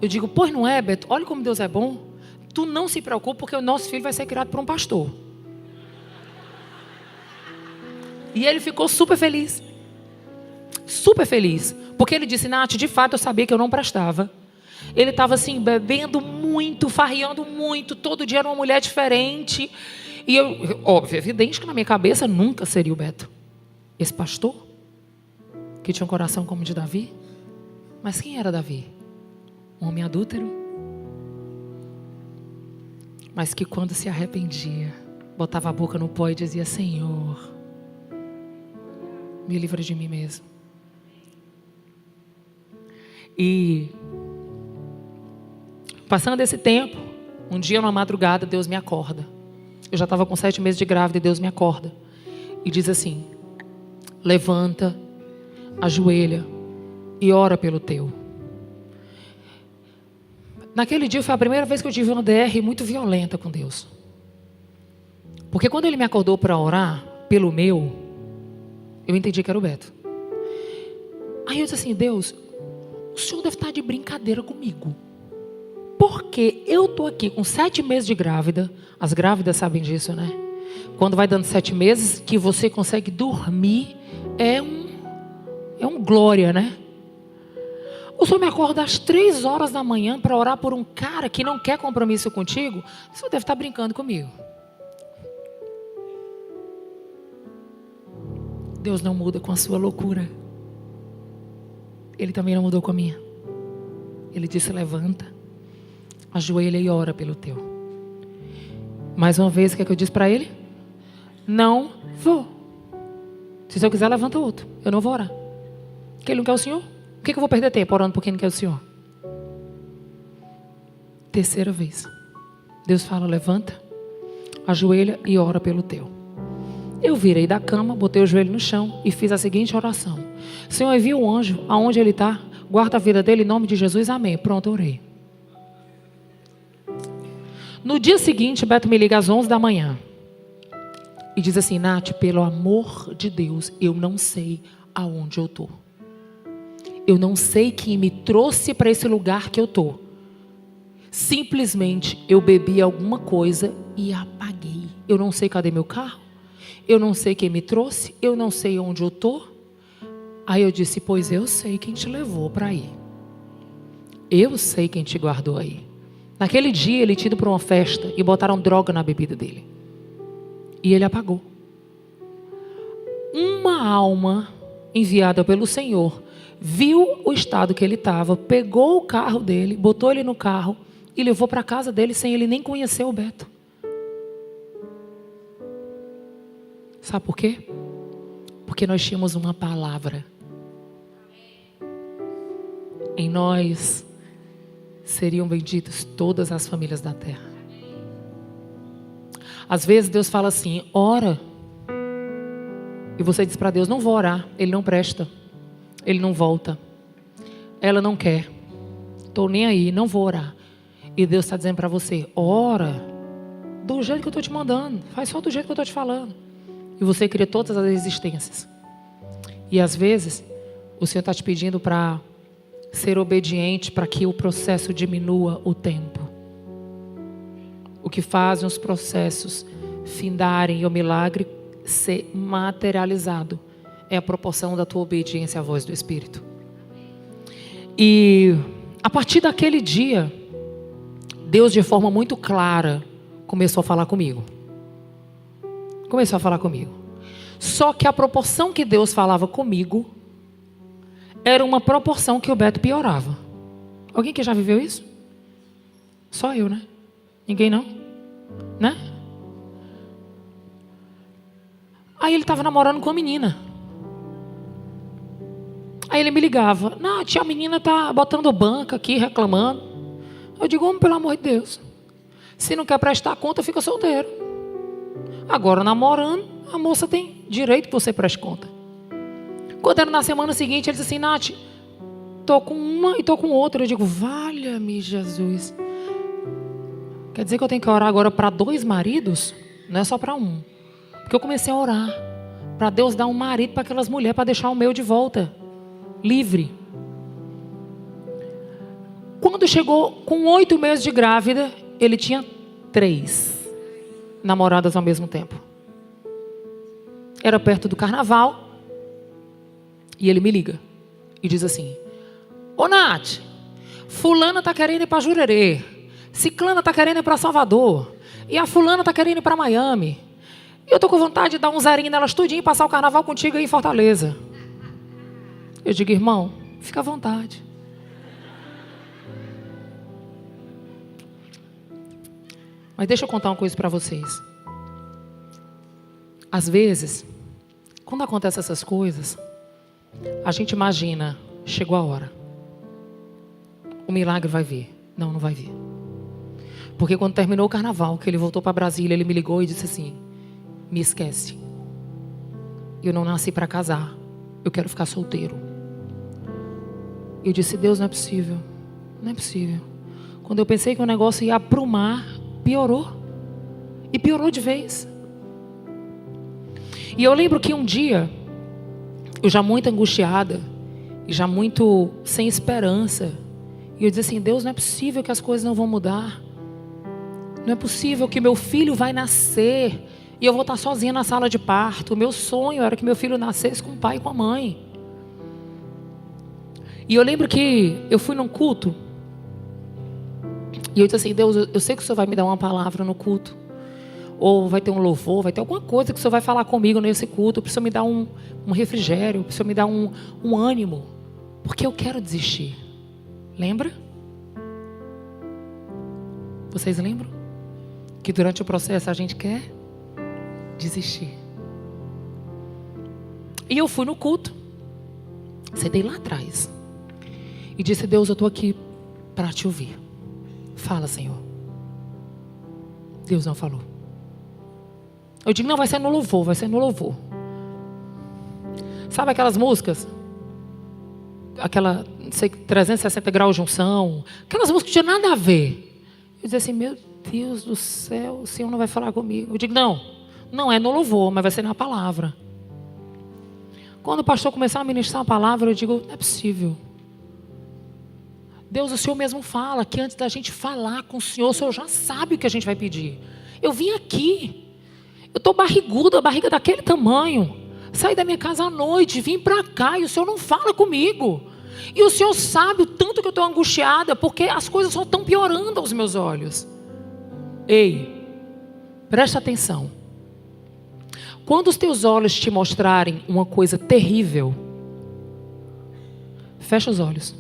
Eu digo, pois não é, Beto? Olha como Deus é bom. Tu não se preocupa porque o nosso filho vai ser criado por um pastor. E ele ficou super feliz. Super feliz. Porque ele disse, Nath, de fato eu sabia que eu não prestava. Ele estava assim, bebendo muito, farreando muito. Todo dia era uma mulher diferente. E eu, óbvio, evidente que na minha cabeça nunca seria o Beto. Esse pastor que tinha um coração como o de Davi. Mas quem era Davi? Um homem adúltero. Mas que quando se arrependia, botava a boca no pó e dizia, Senhor, me livra de mim mesmo. E passando esse tempo, um dia numa madrugada, Deus me acorda. Eu já estava com 7 meses de grávida e Deus me acorda. E diz assim, levanta, ajoelha e ora pelo teu. Naquele dia foi a primeira vez que eu tive uma DR muito violenta com Deus. Porque quando Ele me acordou para orar pelo meu, eu entendi que era o Beto. Aí eu disse assim, Deus, o senhor deve estar de brincadeira comigo. Porque eu estou aqui com 7 meses de grávida. As grávidas sabem disso, né? Quando vai dando 7 meses, que você consegue dormir, é um glória, né? O senhor me acorda às 3 horas da manhã para orar por um cara que não quer compromisso contigo? O senhor deve estar brincando comigo. Deus não muda com a sua loucura. Ele também não mudou com a minha. Ele disse: levanta, ajoelha e ora pelo teu. Mais uma vez, o que é que eu disse para ele? Não vou. Se eu quiser, levanta outro. Eu não vou orar. Porque ele não quer o senhor? Por que eu vou perder tempo orando por quem não quer o senhor? Terceira vez. Deus fala: levanta, ajoelha e ora pelo teu. Eu virei da cama, botei o joelho no chão e fiz a seguinte oração: Senhor, envia o anjo aonde ele está, guarda a vida dele em nome de Jesus, amém. Pronto, eu orei. No dia seguinte, Beto me liga às 11 da manhã e diz assim: Nath, pelo amor de Deus, eu não sei aonde eu estou. Eu não sei quem me trouxe para esse lugar que eu estou. Simplesmente eu bebi alguma coisa e apaguei. Eu não sei cadê meu carro. Eu não sei quem me trouxe. Eu não sei onde eu estou. Aí eu disse: pois eu sei quem te levou para aí. Eu sei quem te guardou aí. Naquele dia ele tinha ido para uma festa e botaram droga na bebida dele. E ele apagou. Uma alma enviada pelo Senhor viu o estado que ele estava, pegou o carro dele, botou ele no carro e levou para a casa dele sem ele nem conhecer o Beto. Sabe por quê? Porque nós tínhamos uma palavra. Em nós seriam benditas todas as famílias da terra. Às vezes Deus fala assim: ora. E você diz para Deus: não vou orar. Ele não presta. Ele não volta. Ela não quer. Estou nem aí, não vou orar. E Deus está dizendo para você: ora do jeito que eu estou te mandando. Faz só do jeito que eu estou te falando. E você cria todas as resistências. E às vezes o Senhor está te pedindo para ser obediente, para que o processo diminua o tempo. O que fazem os processos findarem e o milagre ser materializado é a proporção da tua obediência à voz do Espírito. E a partir daquele dia, Deus de forma muito clara começou a falar comigo. Começou a falar comigo. Só que a proporção que Deus falava comigo era uma proporção que o Beto piorava. Alguém que já viveu isso? Só eu, né? Ninguém não? Né? Aí ele estava namorando com a menina. Aí ele me ligava: Nath, a menina tá botando banca aqui, reclamando. Eu digo: homem, pelo amor de Deus, se não quer prestar conta, fica solteiro. Agora, namorando, a moça tem direito que você preste conta. Quando era na semana seguinte, ele disse assim: Nath, tô com uma e tô com outra. Eu digo: valha-me Jesus. Quer dizer que eu tenho que orar agora para 2 maridos? Não é só para um. Porque eu comecei a orar para Deus dar um marido para aquelas mulheres, para deixar o meu de volta, livre. Quando chegou com 8 meses de grávida, ele tinha 3 namoradas ao mesmo tempo. Era perto do carnaval. E ele me liga e diz assim: ô Nath, fulana tá querendo ir para Jurerê, ciclana tá querendo ir para Salvador, e a fulana tá querendo ir para Miami. E eu tô com vontade de dar um zerinho nelas tudinho e passar o carnaval contigo aí em Fortaleza. Eu digo: irmão, fica à vontade. Mas deixa eu contar uma coisa para vocês. Às vezes, quando acontecem essas coisas, a gente imagina: chegou a hora, o milagre vai vir. Não, não vai vir. Porque quando terminou o carnaval, que ele voltou para Brasília, ele me ligou e disse assim: me esquece, eu não nasci para casar, eu quero ficar solteiro. Eu disse: Deus, não é possível, não é possível. Quando eu pensei que o negócio ia aprumar, piorou. E piorou de vez. E eu lembro que um dia, eu já muito angustiada, e já muito sem esperança. E eu dizia assim: Deus, não é possível que as coisas não vão mudar. Não é possível que meu filho vai nascer e eu vou estar sozinha na sala de parto. O meu sonho era que meu filho nascesse com o pai e com a mãe. E eu lembro que eu fui num culto e eu disse assim: Deus, eu sei que o Senhor vai me dar uma palavra no culto, ou vai ter um louvor, vai ter alguma coisa que o Senhor vai falar comigo nesse culto. Precisa me dar um refrigério, precisa me dar um ânimo, porque eu quero desistir. Lembra? Vocês lembram? Que durante o processo a gente quer desistir. E eu fui no culto, sentei lá atrás e disse: Deus, eu estou aqui para te ouvir. Fala, Senhor. Deus não falou. Eu digo: não, vai ser no louvor, vai ser no louvor. Sabe aquelas músicas? Aquela, não sei, 360 graus de unção. Aquelas músicas que não tinha nada a ver. Eu disse assim: meu Deus do céu, o Senhor não vai falar comigo. Eu digo: não é no louvor, mas vai ser na palavra. Quando o pastor começar a ministrar a palavra, eu digo: não é possível. Deus, o Senhor mesmo fala que antes da gente falar com o Senhor já sabe o que a gente vai pedir. Eu vim aqui, eu estou barriguda, a barriga daquele tamanho. Saí da minha casa à noite, vim para cá e o Senhor não fala comigo. E o Senhor sabe o tanto que eu estou angustiada, porque as coisas só estão piorando aos meus olhos. Ei, presta atenção. Quando os teus olhos te mostrarem uma coisa terrível, fecha os olhos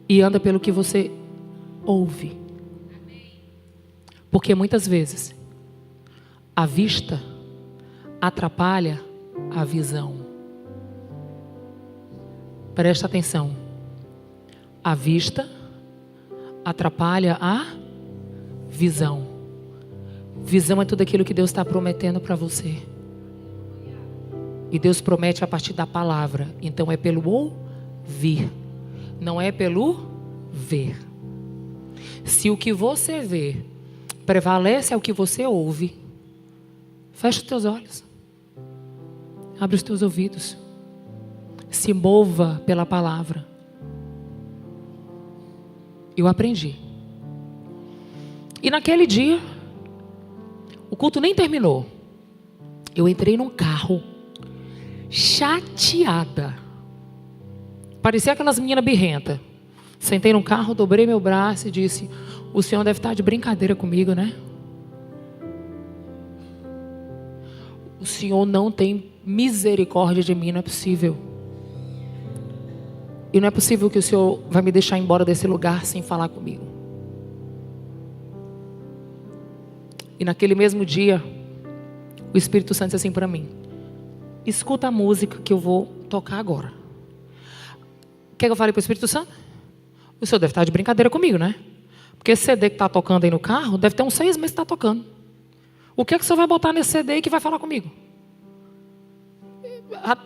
e anda pelo que você ouve. Porque muitas vezes a vista atrapalha a visão. Presta atenção. A vista atrapalha a visão. Visão é tudo aquilo que Deus está prometendo para você. E Deus promete a partir da palavra. Então é pelo ouvir, não é pelo ver. Se o que você vê prevalece ao que você ouve, fecha os teus olhos, abre os teus ouvidos, se mova pela palavra. Eu aprendi. E naquele dia, o culto nem terminou. Eu entrei num carro, chateada. Parecia aquelas meninas birrentas. Sentei no carro, dobrei meu braço e disse: o Senhor deve estar de brincadeira comigo, né? O Senhor não tem misericórdia de mim, não é possível. E não é possível que o Senhor vai me deixar embora desse lugar sem falar comigo. E naquele mesmo dia, o Espírito Santo disse assim para mim: escuta a música que eu vou tocar agora. O que eu falei para o Espírito Santo? O Senhor deve estar de brincadeira comigo, né? Porque esse CD que está tocando aí no carro, deve ter uns 6 meses que está tocando. O que é que o Senhor vai botar nesse CD aí que vai falar comigo?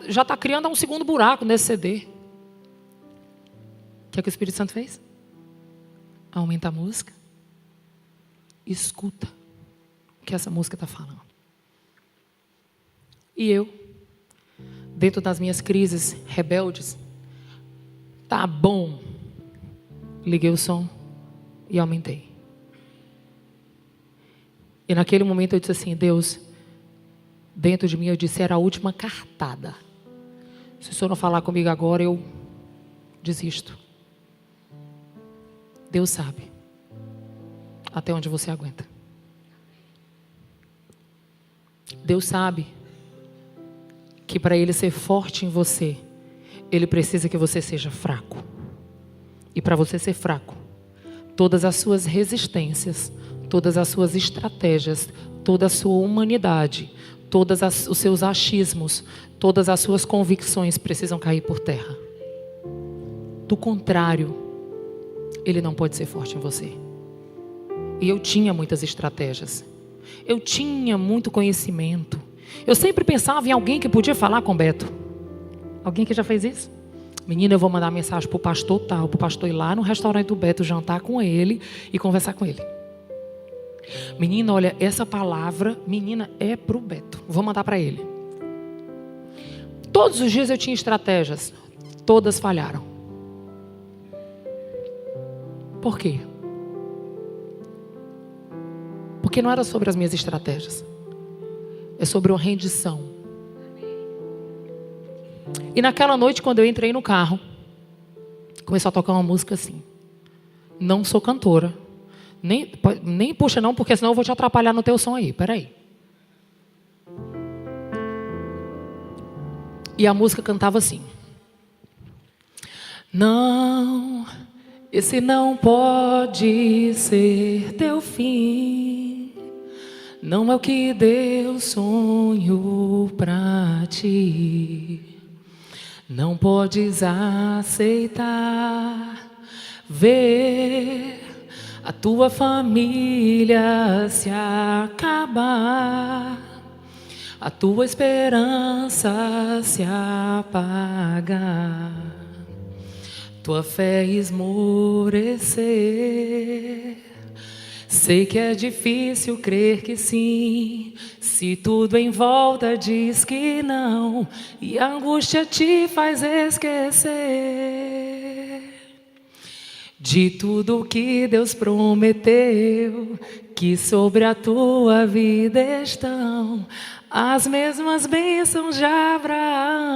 Já está criando um segundo buraco nesse CD. O que é que o Espírito Santo fez? Aumenta a música. Escuta o que essa música está falando. E eu, dentro das minhas crises rebeldes, tá bom. Liguei o som e aumentei. E naquele momento eu disse assim: Deus, dentro de mim eu disse: era a última cartada. Se o Senhor não falar comigo agora, eu desisto. Deus sabe até onde você aguenta. Deus sabe que para Ele ser forte em você, Ele precisa que você seja fraco. E para você ser fraco, todas as suas resistências, todas as suas estratégias, toda a sua humanidade, todos os seus achismos, todas as suas convicções precisam cair por terra. Do contrário, Ele não pode ser forte em você. E eu tinha muitas estratégias. Eu tinha muito conhecimento. Eu sempre pensava em alguém que podia falar com Beto. Alguém que já fez isso? Menina, eu vou mandar mensagem para o pastor tal, para o pastor ir lá no restaurante do Beto, jantar com ele e conversar com ele. Menina, olha, essa palavra, menina, é para o Beto. Vou mandar para ele. Todos os dias eu tinha estratégias. todas falharam. Por quê? Porque não era sobre as minhas estratégias. É sobre uma rendição. E naquela noite, quando eu entrei no carro, começou a tocar uma música assim. Não sou cantora. Nem puxa não, porque senão eu vou te atrapalhar no teu som aí. Peraí. E a música cantava assim. Não, esse não pode ser teu fim. Não é o que Deus sonhou pra ti. Não podes aceitar ver a tua família se acabar, a tua esperança se apagar, tua fé esmorecer. Sei que é difícil crer que sim, se tudo em volta diz que não, e a angústia te faz esquecer de tudo que Deus prometeu, que sobre a tua vida estão as mesmas bênçãos de Abraão.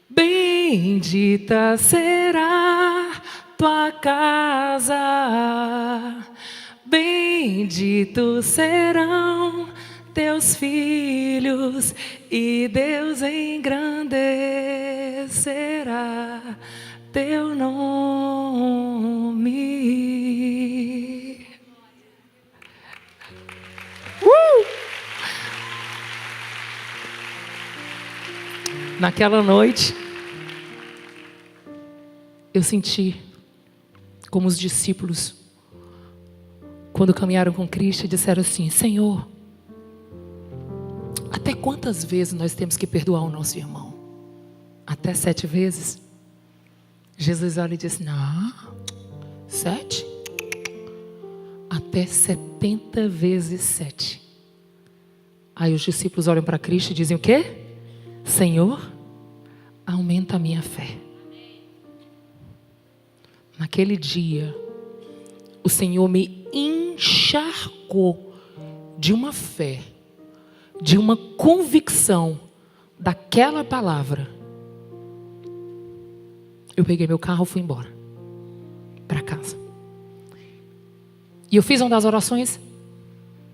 Bendita será tua casa, benditos serão teus filhos, e Deus engrandecerá teu nome. Naquela noite, eu senti como os discípulos, quando caminharam com Cristo, disseram assim: Senhor, até quantas vezes nós temos que perdoar o nosso irmão? Até 7 vezes? Jesus olha e diz: não, 7? Até 70 vezes 7. Aí os discípulos olham para Cristo e dizem o quê? Senhor, aumenta a minha fé. Naquele dia, o Senhor me encharcou de uma fé, de uma convicção daquela palavra. Eu peguei meu carro e fui embora para casa. E eu fiz uma das orações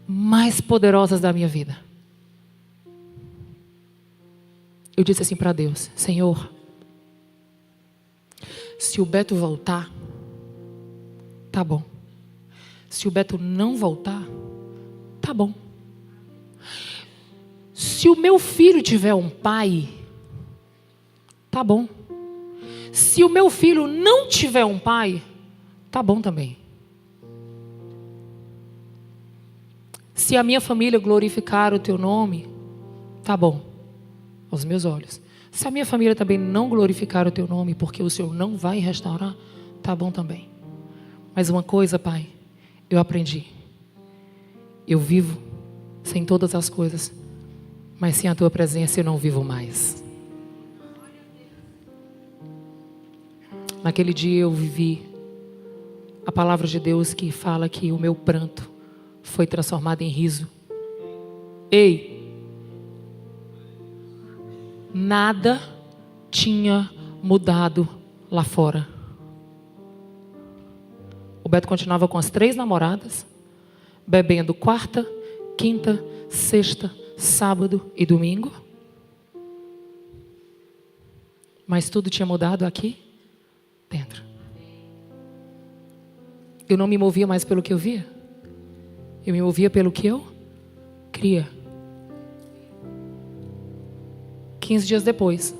mais poderosas da minha vida. Eu disse assim para Deus: Senhor, se o Beto voltar, tá bom. Se o Beto não voltar, tá bom. Se o meu filho tiver um pai, tá bom. Se o meu filho não tiver um pai, tá bom também. Se a minha família glorificar o teu nome, tá bom, aos meus olhos. Se a minha família também não glorificar o teu nome, porque o Senhor não vai restaurar, tá bom também. Mas uma coisa, Pai, eu aprendi. Eu vivo sem todas as coisas, mas sem a tua presença eu não vivo mais. Naquele dia eu vivi a palavra de Deus que fala que o meu pranto foi transformado em riso. Ei! Nada tinha mudado lá fora. O Beto continuava com as 3 namoradas, bebendo quarta, quinta, sexta, sábado e domingo. Mas tudo tinha mudado aqui dentro. Eu não me movia mais pelo que eu via. Eu me movia pelo que eu cria. 15 dias depois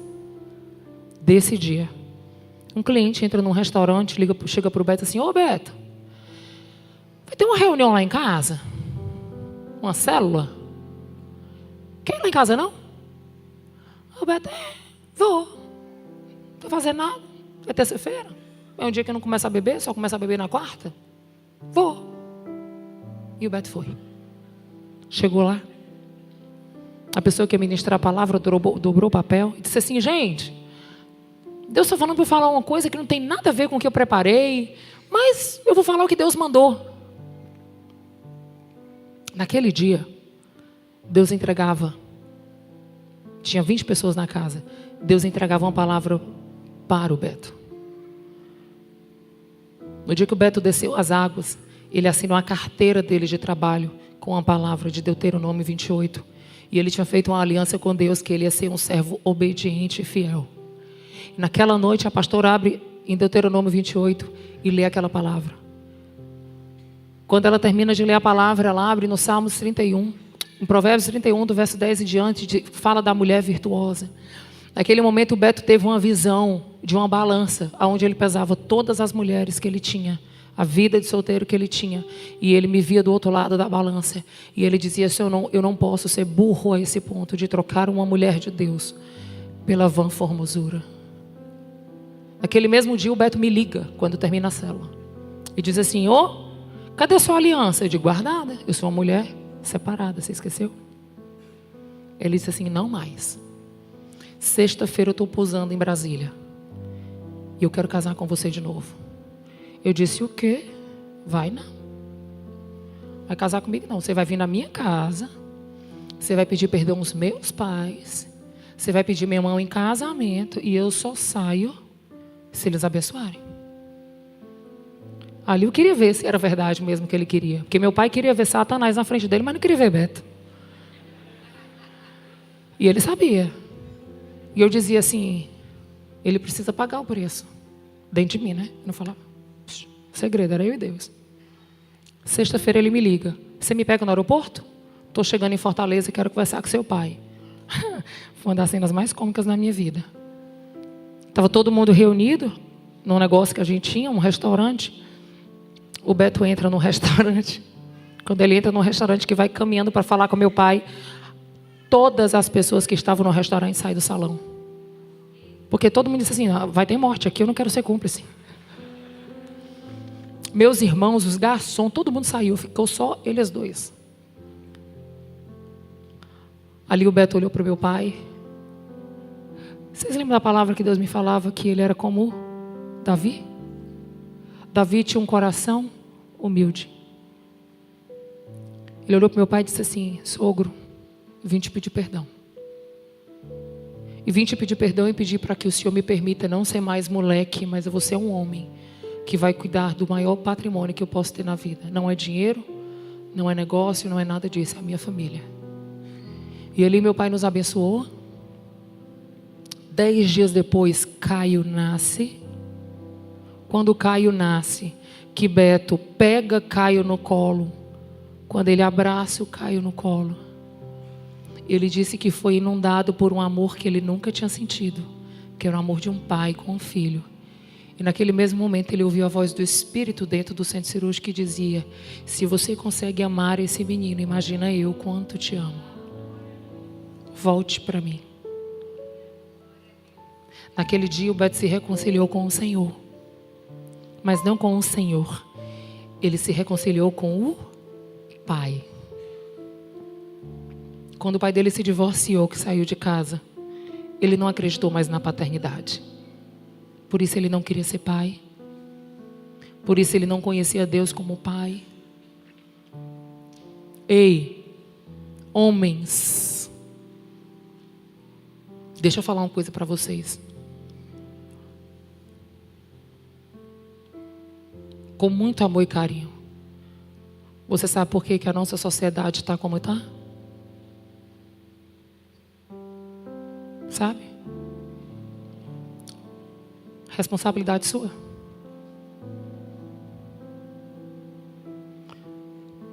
desse dia, um cliente entra num restaurante, chega para o Beto assim: ô Beto, vai ter uma reunião lá em casa? Uma célula? Quer ir lá em casa não? Ô Beto, vou. Não estou fazendo nada. É terça-feira. É um dia que eu não começo a beber, só começo a beber na quarta. Vou. E o Beto foi. Chegou lá. A pessoa que ia ministrar a palavra dobrou o papel e disse assim: gente, Deus está falando para eu falar uma coisa que não tem nada a ver com o que eu preparei, mas eu vou falar o que Deus mandou. Naquele dia, Deus entregava, tinha 20 pessoas na casa, Deus entregava uma palavra para o Beto. No dia que o Beto desceu as águas, ele assinou a carteira dele de trabalho com a palavra de Deuteronômio 28. E ele tinha feito uma aliança com Deus que ele ia ser um servo obediente e fiel. E naquela noite a pastora abre em Deuteronômio 28 e lê aquela palavra. Quando ela termina de ler a palavra, ela abre no Salmos 31, em Provérbios 31, do verso 10 em diante, fala da mulher virtuosa. Naquele momento o Beto teve uma visão de uma balança, onde ele pesava todas as mulheres que ele tinha, a vida de solteiro que ele tinha, e ele me via do outro lado da balança, e ele dizia assim: eu não posso ser burro a esse ponto de trocar uma mulher de Deus pela vã formosura. Naquele mesmo dia o Beto me liga, quando termina a célula, e diz assim: cadê a sua aliança? Eu digo: guardada, eu sou uma mulher separada, você esqueceu? Ele disse assim: não mais. Sexta-feira eu estou pousando em Brasília e eu quero casar com você de novo. Eu disse: o quê? Vai não. Vai casar comigo não. Você vai vir na minha casa, você vai pedir perdão aos meus pais, você vai pedir minha mão em casamento e eu só saio se eles abençoarem. Ali eu queria ver se era verdade mesmo que ele queria, porque meu pai queria ver Satanás na frente dele, mas não queria ver Beto. E ele sabia. E eu dizia assim: ele precisa pagar o preço. Dentro de mim, né? Eu não falava. Segredo, era eu e Deus. Sexta-feira ele me liga: você me pega no aeroporto? Estou chegando em Fortaleza e quero conversar com seu pai. Foi uma das cenas mais cômicas na minha vida. Estava todo mundo reunido num negócio que a gente tinha, um restaurante. O Beto entra no restaurante. Quando ele entra no restaurante que vai caminhando para falar com meu pai, todas as pessoas que estavam no restaurante saem do salão. Porque todo mundo disse assim: vai ter morte aqui, eu não quero ser cúmplice. Meus irmãos, os garçons, todo mundo saiu, ficou só eles dois. Ali o Beto olhou para o meu pai. Vocês lembram da palavra que Deus me falava, que ele era como Davi? Davi tinha um coração humilde. Ele olhou para o meu pai e disse assim: sogro, vim te pedir perdão. E vim te pedir perdão e pedir para que o Senhor me permita não ser mais moleque, mas eu vou ser um homem que vai cuidar do maior patrimônio que eu posso ter na vida. Não é dinheiro, não é negócio, não é nada disso, é a minha família. E ali meu pai nos abençoou. 10 dias depois, Caio nasce. Quando Caio nasce, que Beto pega Caio no colo. Quando ele abraça o Caio no colo, ele disse que foi inundado por um amor que ele nunca tinha sentido, que era o amor de um pai com um filho. E naquele mesmo momento ele ouviu a voz do Espírito dentro do centro cirúrgico que dizia: se você consegue amar esse menino, imagina eu quanto te amo. Volte para mim. Naquele dia o Beto se reconciliou com o Senhor. Mas não com o Senhor. Ele se reconciliou com o Pai. Quando o pai dele se divorciou, que saiu de casa, ele não acreditou mais na paternidade. Por isso ele não queria ser pai. Por isso ele não conhecia Deus como pai. Ei, homens, deixa eu falar uma coisa para vocês. Com muito amor e carinho. Você sabe por que a nossa sociedade está como está? Sabe? Responsabilidade sua.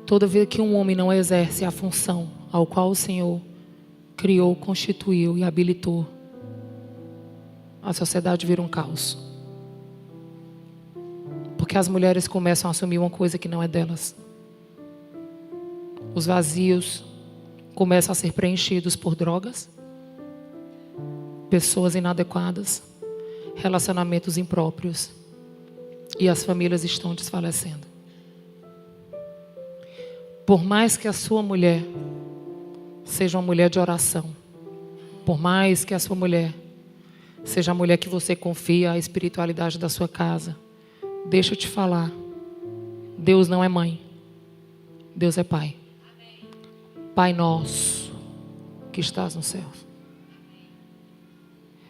Toda vez que um homem não exerce a função ao qual o Senhor criou, constituiu e habilitou, a sociedade vira um caos. Porque as mulheres começam a assumir uma coisa que não é delas. Os vazios começam a ser preenchidos por drogas, pessoas inadequadas, relacionamentos impróprios, e as famílias estão desfalecendo. Por mais que a sua mulher seja uma mulher de oração. Por mais que a sua mulher seja a mulher que você confia a espiritualidade da sua casa, deixa eu te falar, Deus não é mãe, Deus é pai. Pai nosso que estás no céu.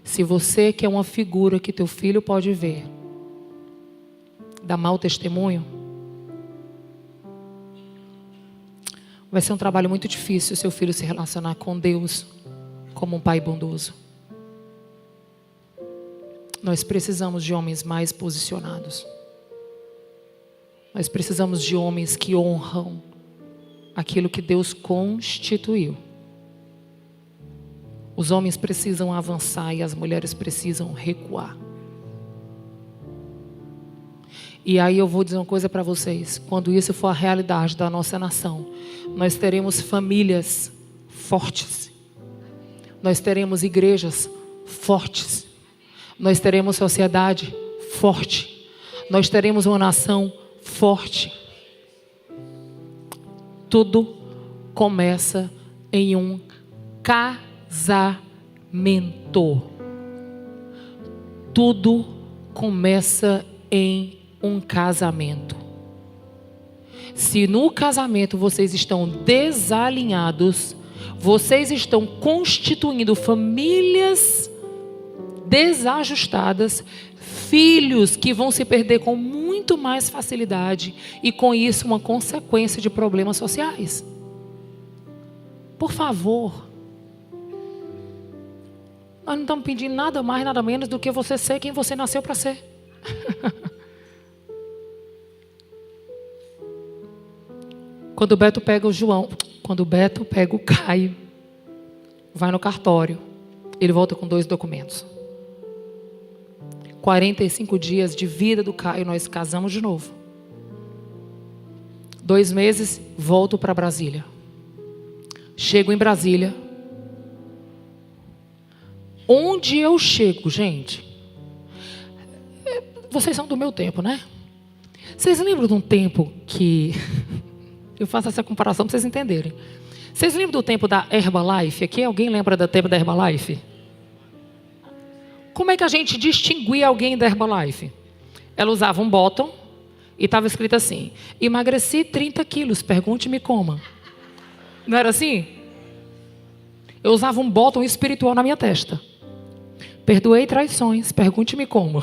Se você quer uma figura que teu filho pode ver, dá mau testemunho, vai ser um trabalho muito difícil o seu filho se relacionar com Deus como um pai bondoso. Nós precisamos de homens mais posicionados. Nós precisamos de homens que honram aquilo que Deus constituiu. Os homens precisam avançar e as mulheres precisam recuar. E aí eu vou dizer uma coisa para vocês. Quando isso for a realidade da nossa nação, nós teremos famílias fortes. Nós teremos igrejas fortes. Nós teremos sociedade forte. Nós teremos uma nação forte. Tudo começa em um casamento. Tudo começa em um casamento. Se no casamento vocês estão desalinhados, vocês estão constituindo famílias desajustadas, filhos que vão se perder com muito mais facilidade e com isso uma consequência de problemas sociais. Por favor, nós não estamos pedindo nada mais, nada menos do que você ser quem você nasceu para ser. Quando o Beto pega o João, quando o Beto pega o Caio, vai no cartório, ele volta com 2 documentos. 45 dias de vida do Caio, nós casamos de novo. 2 meses, volto para Brasília. Chego em Brasília. Onde eu chego, gente? Vocês são do meu tempo, né? Vocês lembram de um tempo que... Eu faço essa comparação para vocês entenderem. Vocês lembram do tempo da Herbalife? Aqui alguém lembra do tempo da Herbalife? Como é que a gente distinguia alguém da Herbalife? Ela usava um bottom e estava escrito assim: emagreci 30 quilos, pergunte-me como. Não era assim? Eu usava um bottom espiritual na minha testa. Perdoei traições, pergunte-me como.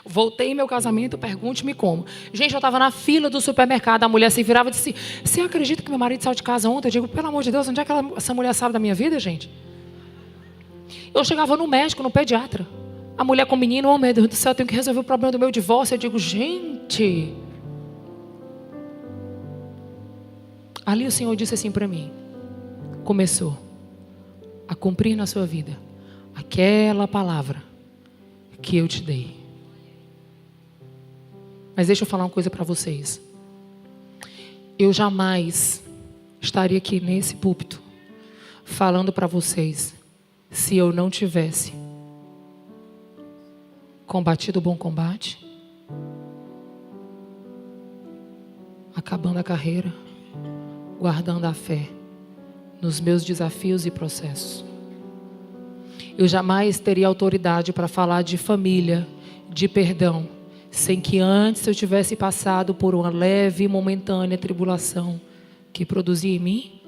Voltei em meu casamento, pergunte-me como. Gente, eu estava na fila do supermercado, a mulher se virava e disse: você acredita que meu marido saiu de casa ontem? Eu digo: pelo amor de Deus, onde é que essa mulher sabe da minha vida, gente? Eu chegava no médico, no pediatra. A mulher com o menino: oh meu Deus do céu, eu tenho que resolver o problema do meu divórcio. Eu digo: gente. Ali o Senhor disse assim para mim: começou a cumprir na sua vida aquela palavra que eu te dei. Mas deixa eu falar uma coisa para vocês. Eu jamais estaria aqui nesse púlpito falando para vocês se eu não tivesse combatido o bom combate, acabando a carreira, guardando a fé nos meus desafios e processos. Eu jamais teria autoridade para falar de família, de perdão, sem que antes eu tivesse passado por uma leve e momentânea tribulação que produzia em mim.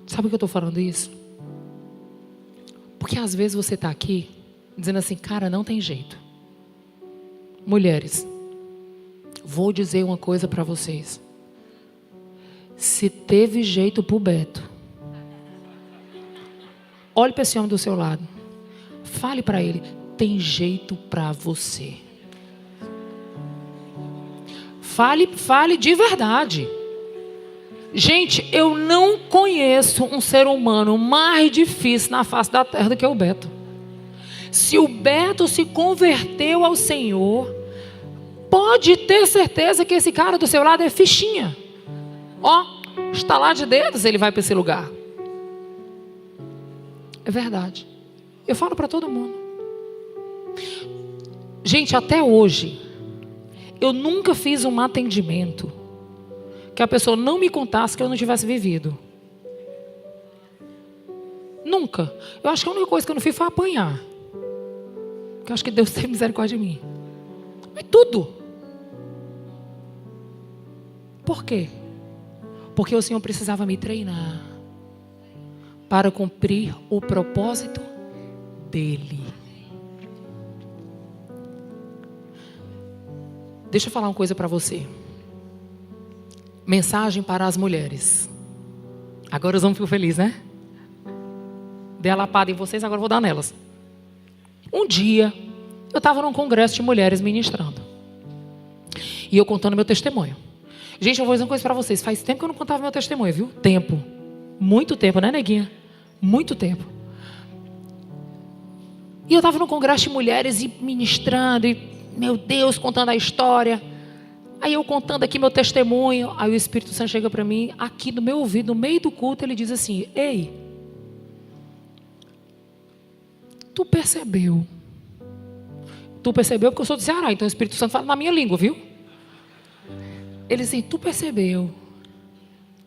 Sabe por que eu estou falando isso? Porque às vezes você está aqui dizendo assim: cara, não tem jeito. Mulheres, vou dizer uma coisa para vocês. Se teve jeito pro Beto, olhe para esse homem do seu lado. Fale para ele: tem jeito para você. Fale de verdade. Gente, eu não conheço um ser humano mais difícil na face da terra do que o Beto. Se o Beto se converteu ao Senhor, pode ter certeza que esse cara do seu lado é fichinha. Ó, estalar de dedos, ele vai para esse lugar. É verdade. Eu falo para todo mundo. Gente, até hoje, eu nunca fiz um atendimento que a pessoa não me contasse que eu não tivesse vivido. Nunca. Eu acho que a única coisa que eu não fiz foi apanhar. Porque eu acho que Deus tem misericórdia de mim. Mas tudo. Por quê? Porque o Senhor precisava me treinar para cumprir o propósito dele. Deixa eu falar uma coisa para você. Mensagem para as mulheres. Agora os homens ficam felizes, né? Dei a lapada em vocês, agora eu vou dar nelas. Um dia, eu estava num congresso de mulheres ministrando. E eu contando meu testemunho. Gente, eu vou dizer uma coisa para vocês. Faz tempo que eu não contava meu testemunho, viu? Tempo. Muito tempo, né, neguinha? Muito tempo. E eu estava num congresso de mulheres e ministrando. E, meu Deus, contando a história. Aí eu contando aqui meu testemunho. Aí o Espírito Santo chega para mim, aqui no meu ouvido, no meio do culto, ele diz assim: ei, tu percebeu? Tu percebeu porque eu sou do Ceará, então o Espírito Santo fala na minha língua, viu? Ele diz assim: tu percebeu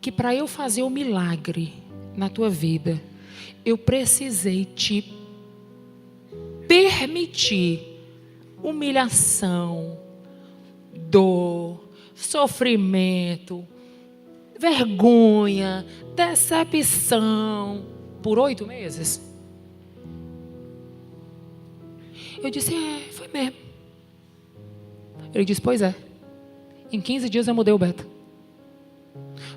que para eu fazer o milagre na tua vida, eu precisei te permitir humilhação, dor, sofrimento, vergonha, decepção, por 8 meses? Eu disse: foi mesmo. Ele disse: pois é. Em 15 dias eu mudei o Beto.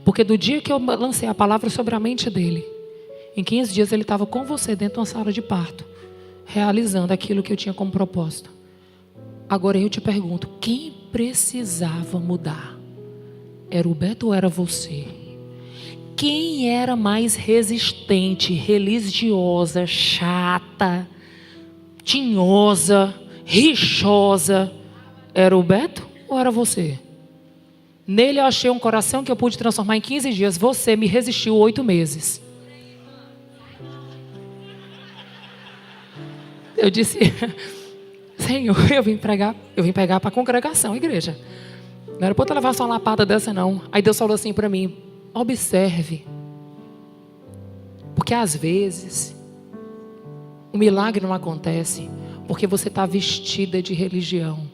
Porque do dia que eu lancei a palavra sobre a mente dele, em 15 dias ele estava com você dentro de uma sala de parto, realizando aquilo que eu tinha como propósito. Agora eu te pergunto, quem precisava mudar? Era o Beto ou era você? Quem era mais resistente, religiosa, chata, tinhosa, rixosa? Era o Beto ou era você? Nele eu achei um coração que eu pude transformar em 15 dias. Você me resistiu 8 meses. Eu disse: Senhor, eu vim pregar para a congregação, igreja. Não era para eu levar só uma lapada dessa, não. Aí Deus falou assim para mim: observe. Porque às vezes o milagre não acontece porque você está vestida de religião.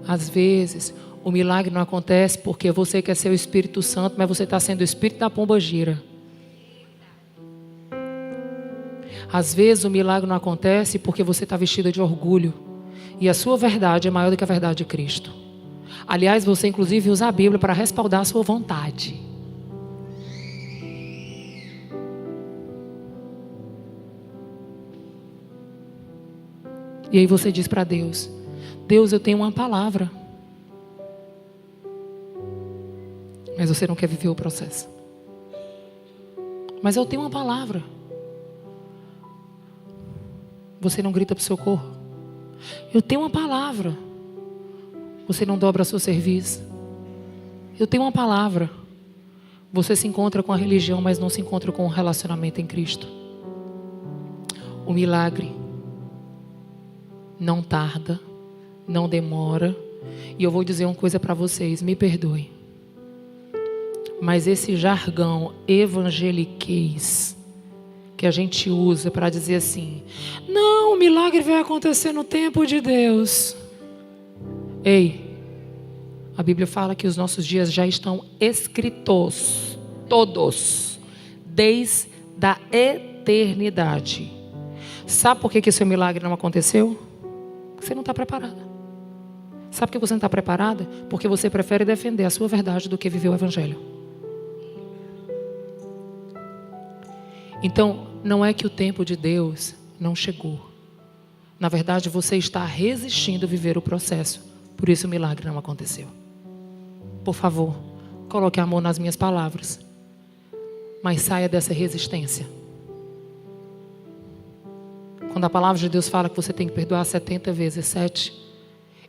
Às vezes o milagre não acontece porque você quer ser o Espírito Santo, mas você está sendo o Espírito da pomba-gira. Às vezes o milagre não acontece porque você está vestida de orgulho. E a sua verdade é maior do que a verdade de Cristo. Aliás, você inclusive usa a Bíblia para respaldar a sua vontade. E aí você diz para Deus: Deus, eu tenho uma palavra. Mas você não quer viver o processo. Mas eu tenho uma palavra. Você não grita para o socorro. Eu tenho uma palavra. Você não dobra seu serviço. Eu tenho uma palavra. Você se encontra com a religião, mas não se encontra com o relacionamento em Cristo. O milagre não tarda, não demora. E eu vou dizer uma coisa para vocês, me perdoem. Mas esse jargão evangeliquez que a gente usa para dizer assim: não, o milagre vai acontecer no tempo de Deus. Ei, a Bíblia fala que os nossos dias já estão escritos, todos, desde a eternidade. Sabe por que seu milagre não aconteceu? Porque você não está preparada. Sabe por que você não está preparada? Porque você prefere defender a sua verdade do que viver o Evangelho. Então, não é que o tempo de Deus não chegou. Na verdade, você está resistindo a viver o processo. Por isso o milagre não aconteceu. Por favor, coloque amor nas minhas palavras. Mas saia dessa resistência. Quando a palavra de Deus fala que você tem que perdoar 70 vezes 7,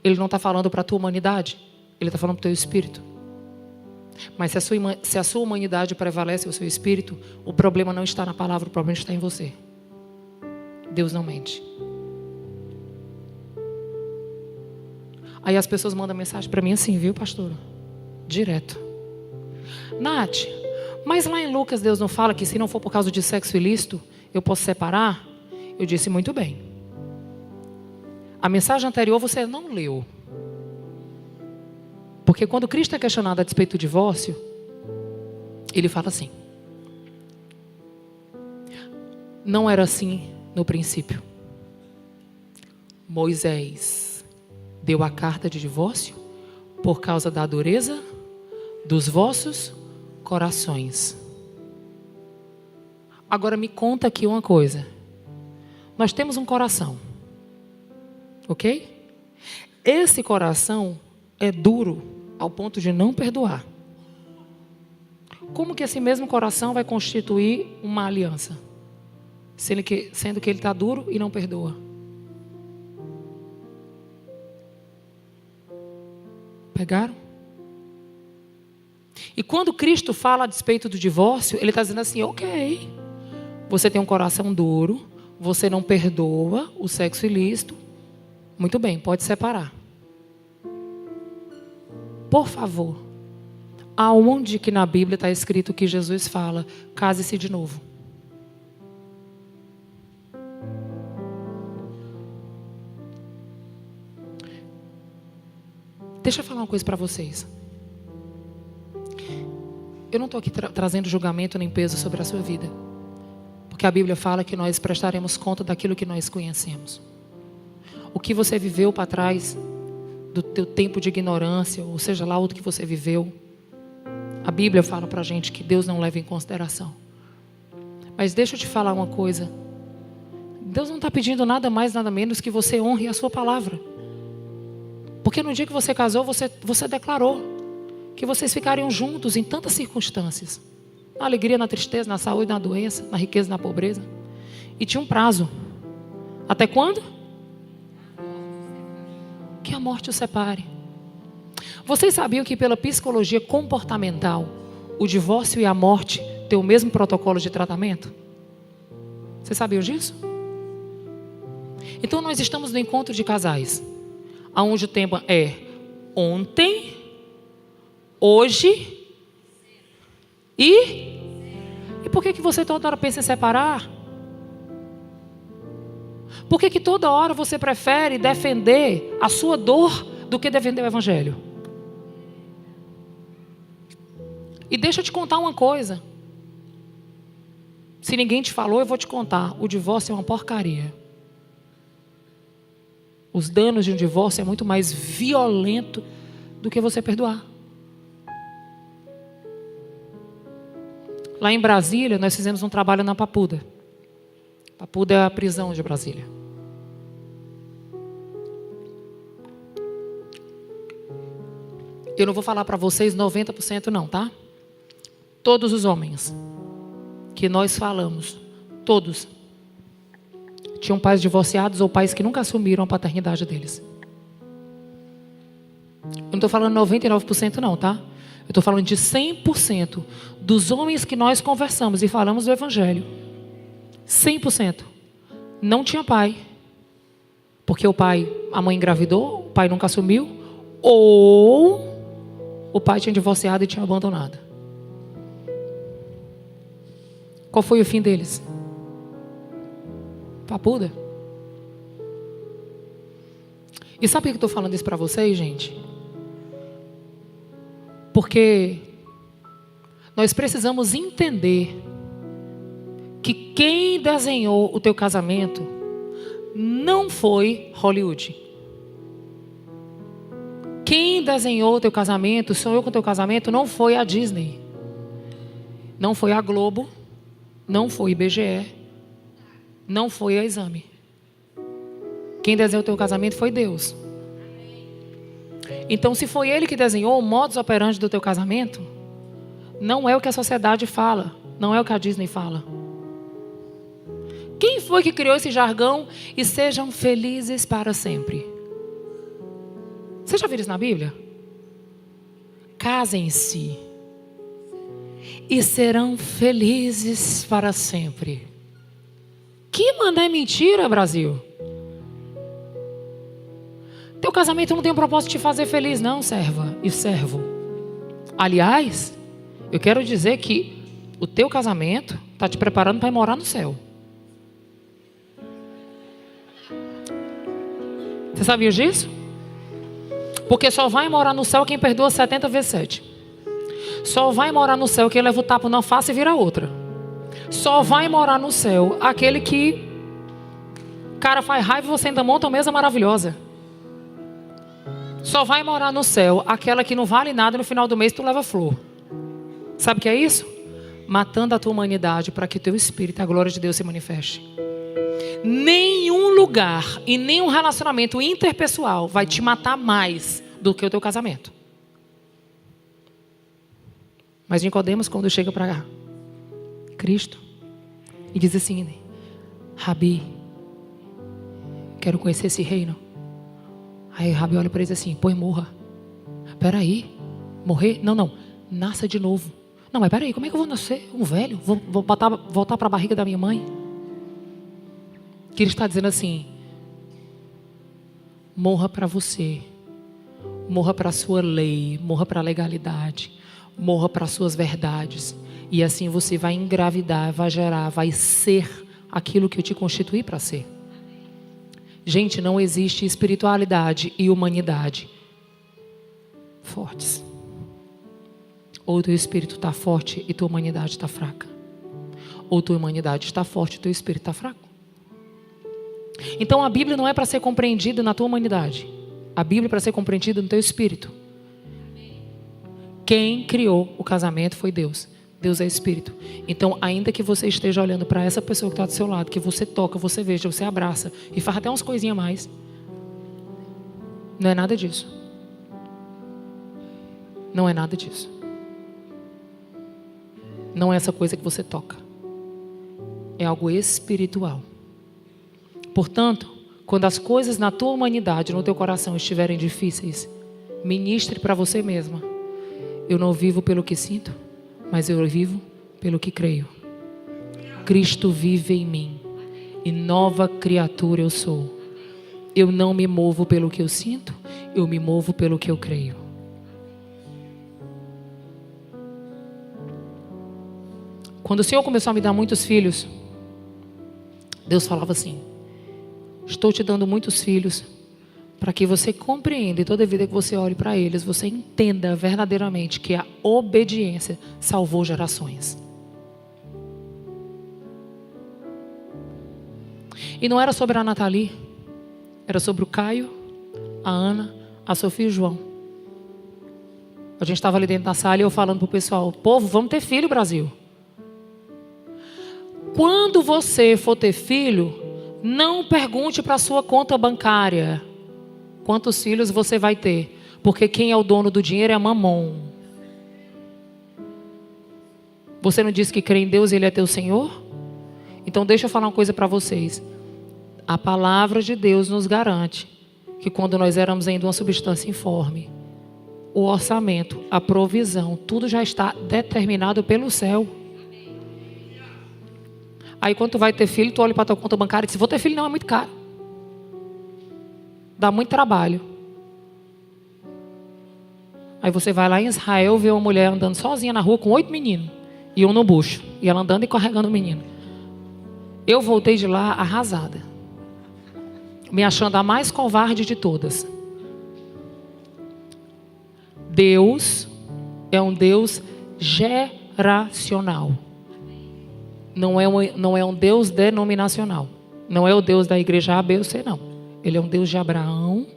Ele não está falando para a tua humanidade. Ele está falando para o teu espírito. Mas se a sua humanidade prevalece o seu espírito, o problema não está na palavra, o problema está em você. Deus não mente. Aí as pessoas mandam mensagem para mim assim, viu, pastora? Direto. Nath, mas lá em Lucas Deus não fala que se não for por causa de sexo ilícito, eu posso separar? Eu disse, muito bem. A mensagem anterior você não leu. Porque quando Cristo é questionado a respeito do divórcio, ele fala assim: não era assim no princípio. Moisés deu a carta de divórcio por causa da dureza dos vossos corações. Agora me conta aqui uma coisa. Nós temos um coração, ok? Esse coração é duro ao ponto de não perdoar. Como que esse mesmo coração vai constituir uma aliança? Sendo que ele está duro e não perdoa. Pegaram? E quando Cristo fala a respeito do divórcio, ele está dizendo assim, ok, você tem um coração duro, você não perdoa o sexo ilícito, muito bem, pode separar. Por favor, aonde que na Bíblia está escrito que Jesus fala, case-se de novo? Deixa eu falar uma coisa para vocês. Eu não estou aqui trazendo julgamento nem peso sobre a sua vida. Porque a Bíblia fala que nós prestaremos conta daquilo que nós conhecemos. O que você viveu para trás do teu tempo de ignorância, ou seja lá o que você viveu, a Bíblia fala para a gente que Deus não leva em consideração. Mas deixa eu te falar uma coisa. Deus não está pedindo nada mais, nada menos que você honre a sua palavra. Porque no dia que você casou, você declarou que vocês ficariam juntos em tantas circunstâncias. Na alegria, na tristeza, na saúde, na doença, na riqueza, na pobreza. E tinha um prazo. Até quando? Que a morte o separe. Vocês sabiam que pela psicologia comportamental, o divórcio e a morte têm o mesmo protocolo de tratamento? Vocês sabiam disso? Então nós estamos no encontro de casais, onde o tema é ontem, hoje e por que você toda hora pensa em separar? Por que toda hora você prefere defender a sua dor do que defender o Evangelho? E deixa eu te contar uma coisa. Se ninguém te falou, eu vou te contar. O divórcio é uma porcaria. Os danos de um divórcio é muito mais violento do que você perdoar. Lá em Brasília, nós fizemos um trabalho na Papuda. Papuda é a prisão de Brasília. Eu não vou falar para vocês 90% não, tá? Todos os homens que nós falamos, todos, tinham pais divorciados ou pais que nunca assumiram a paternidade deles. Eu não estou falando 99% não, tá? Eu estou falando de 100% dos homens que nós conversamos e falamos do Evangelho. 100%. Não tinha pai. Porque a mãe engravidou, o pai nunca assumiu, ou o pai tinha divorciado e tinha abandonado. Qual foi o fim deles? Papuda. E sabe por que eu estou falando isso para vocês, gente? Porque nós precisamos entender que quem desenhou o teu casamento não foi Hollywood. Quem desenhou o teu casamento, sonhou com o teu casamento, não foi a Disney. Não foi a Globo. Não foi IBGE. Não foi a Exame. Quem desenhou o teu casamento foi Deus. Então, se foi Ele que desenhou o modus operandi do teu casamento, não é o que a sociedade fala, não é o que a Disney fala. Quem foi que criou esse jargão e sejam felizes para sempre? Você já viu isso na Bíblia? Casem-se e serão felizes para sempre. Que mané mentira, Brasil. Teu casamento não tem o propósito de te fazer feliz não, serva e servo. Aliás, eu quero dizer que o teu casamento está te preparando para ir morar no céu. Você sabia disso? Porque só vai morar no céu quem perdoa 70 vezes 7. Só vai morar no céu quem leva o tapa na face e vira outra. Só vai morar no céu aquele que cara faz raiva e você ainda monta uma mesa maravilhosa. Só vai morar no céu aquela que não vale nada, no final do mês tu leva flor. Sabe o que é isso? Matando a tua humanidade para que o teu espírito e a glória de Deus se manifeste. Nenhum lugar e nenhum relacionamento interpessoal vai te matar mais do que o teu casamento. Mas Nicodemos, quando chega para Cristo e diz assim: Rabi, quero conhecer esse reino. Aí Rabi olha para ele e diz assim: pois morra. Peraí, morrer? Não, nasça de novo. Não, mas peraí, como é que eu vou nascer um velho? Vou voltar para a barriga da minha mãe? Que ele está dizendo assim: morra para você, morra para a sua lei, morra para a legalidade, morra para as suas verdades. E assim você vai engravidar, vai gerar, vai ser aquilo que eu te constituí para ser. Gente, não existe espiritualidade e humanidade fortes. Ou teu espírito está forte e tua humanidade está fraca. Ou tua humanidade está forte e teu espírito está fraco. Então a Bíblia não é para ser compreendida na tua humanidade. A Bíblia é para ser compreendida no teu espírito. Quem criou o casamento foi Deus. Deus é espírito. Então, ainda que você esteja olhando para essa pessoa que está do seu lado, que você toca, você veja, você abraça e faz até umas coisinhas a mais, não é nada disso. Não é nada disso. Não é essa coisa que você toca. É algo espiritual. Portanto, quando as coisas na tua humanidade, no teu coração estiverem difíceis, ministre para você mesma: eu não vivo pelo que sinto, mas eu vivo pelo que creio. Cristo vive em mim e nova criatura eu sou. Eu não me movo pelo que eu sinto, eu me movo pelo que eu creio. Quando o Senhor começou a me dar muitos filhos, Deus falava assim: estou te dando muitos filhos para que você compreenda, e toda vida que você olhe para eles, você entenda verdadeiramente que a obediência salvou gerações. E não era sobre a Nathalie, era sobre o Caio, a Ana, a Sofia e o João. A gente estava ali dentro da sala e eu falando para o pessoal: povo, vamos ter filho, Brasil. Quando você for ter filho, não pergunte para a sua conta bancária quantos filhos você vai ter, porque quem é o dono do dinheiro é Mamon. Você não disse que crê em Deus e Ele é teu Senhor? Então deixa eu falar uma coisa para vocês. A palavra de Deus nos garante que quando nós éramos ainda uma substância informe, o orçamento, a provisão, tudo já está determinado pelo céu. Aí quando tu vai ter filho, tu olha para tua conta bancária e diz: vou ter filho não, é muito caro. Dá muito trabalho. Aí você vai lá em Israel, vê uma mulher andando sozinha na rua com 8 meninos e um no bucho, e ela andando e carregando o menino. Eu voltei de lá arrasada, me achando a mais covarde de todas. Deus é um Deus geracional. Não é um Deus denominacional. Não é o Deus da igreja A, B ou C, não. Ele é um Deus de Abraão,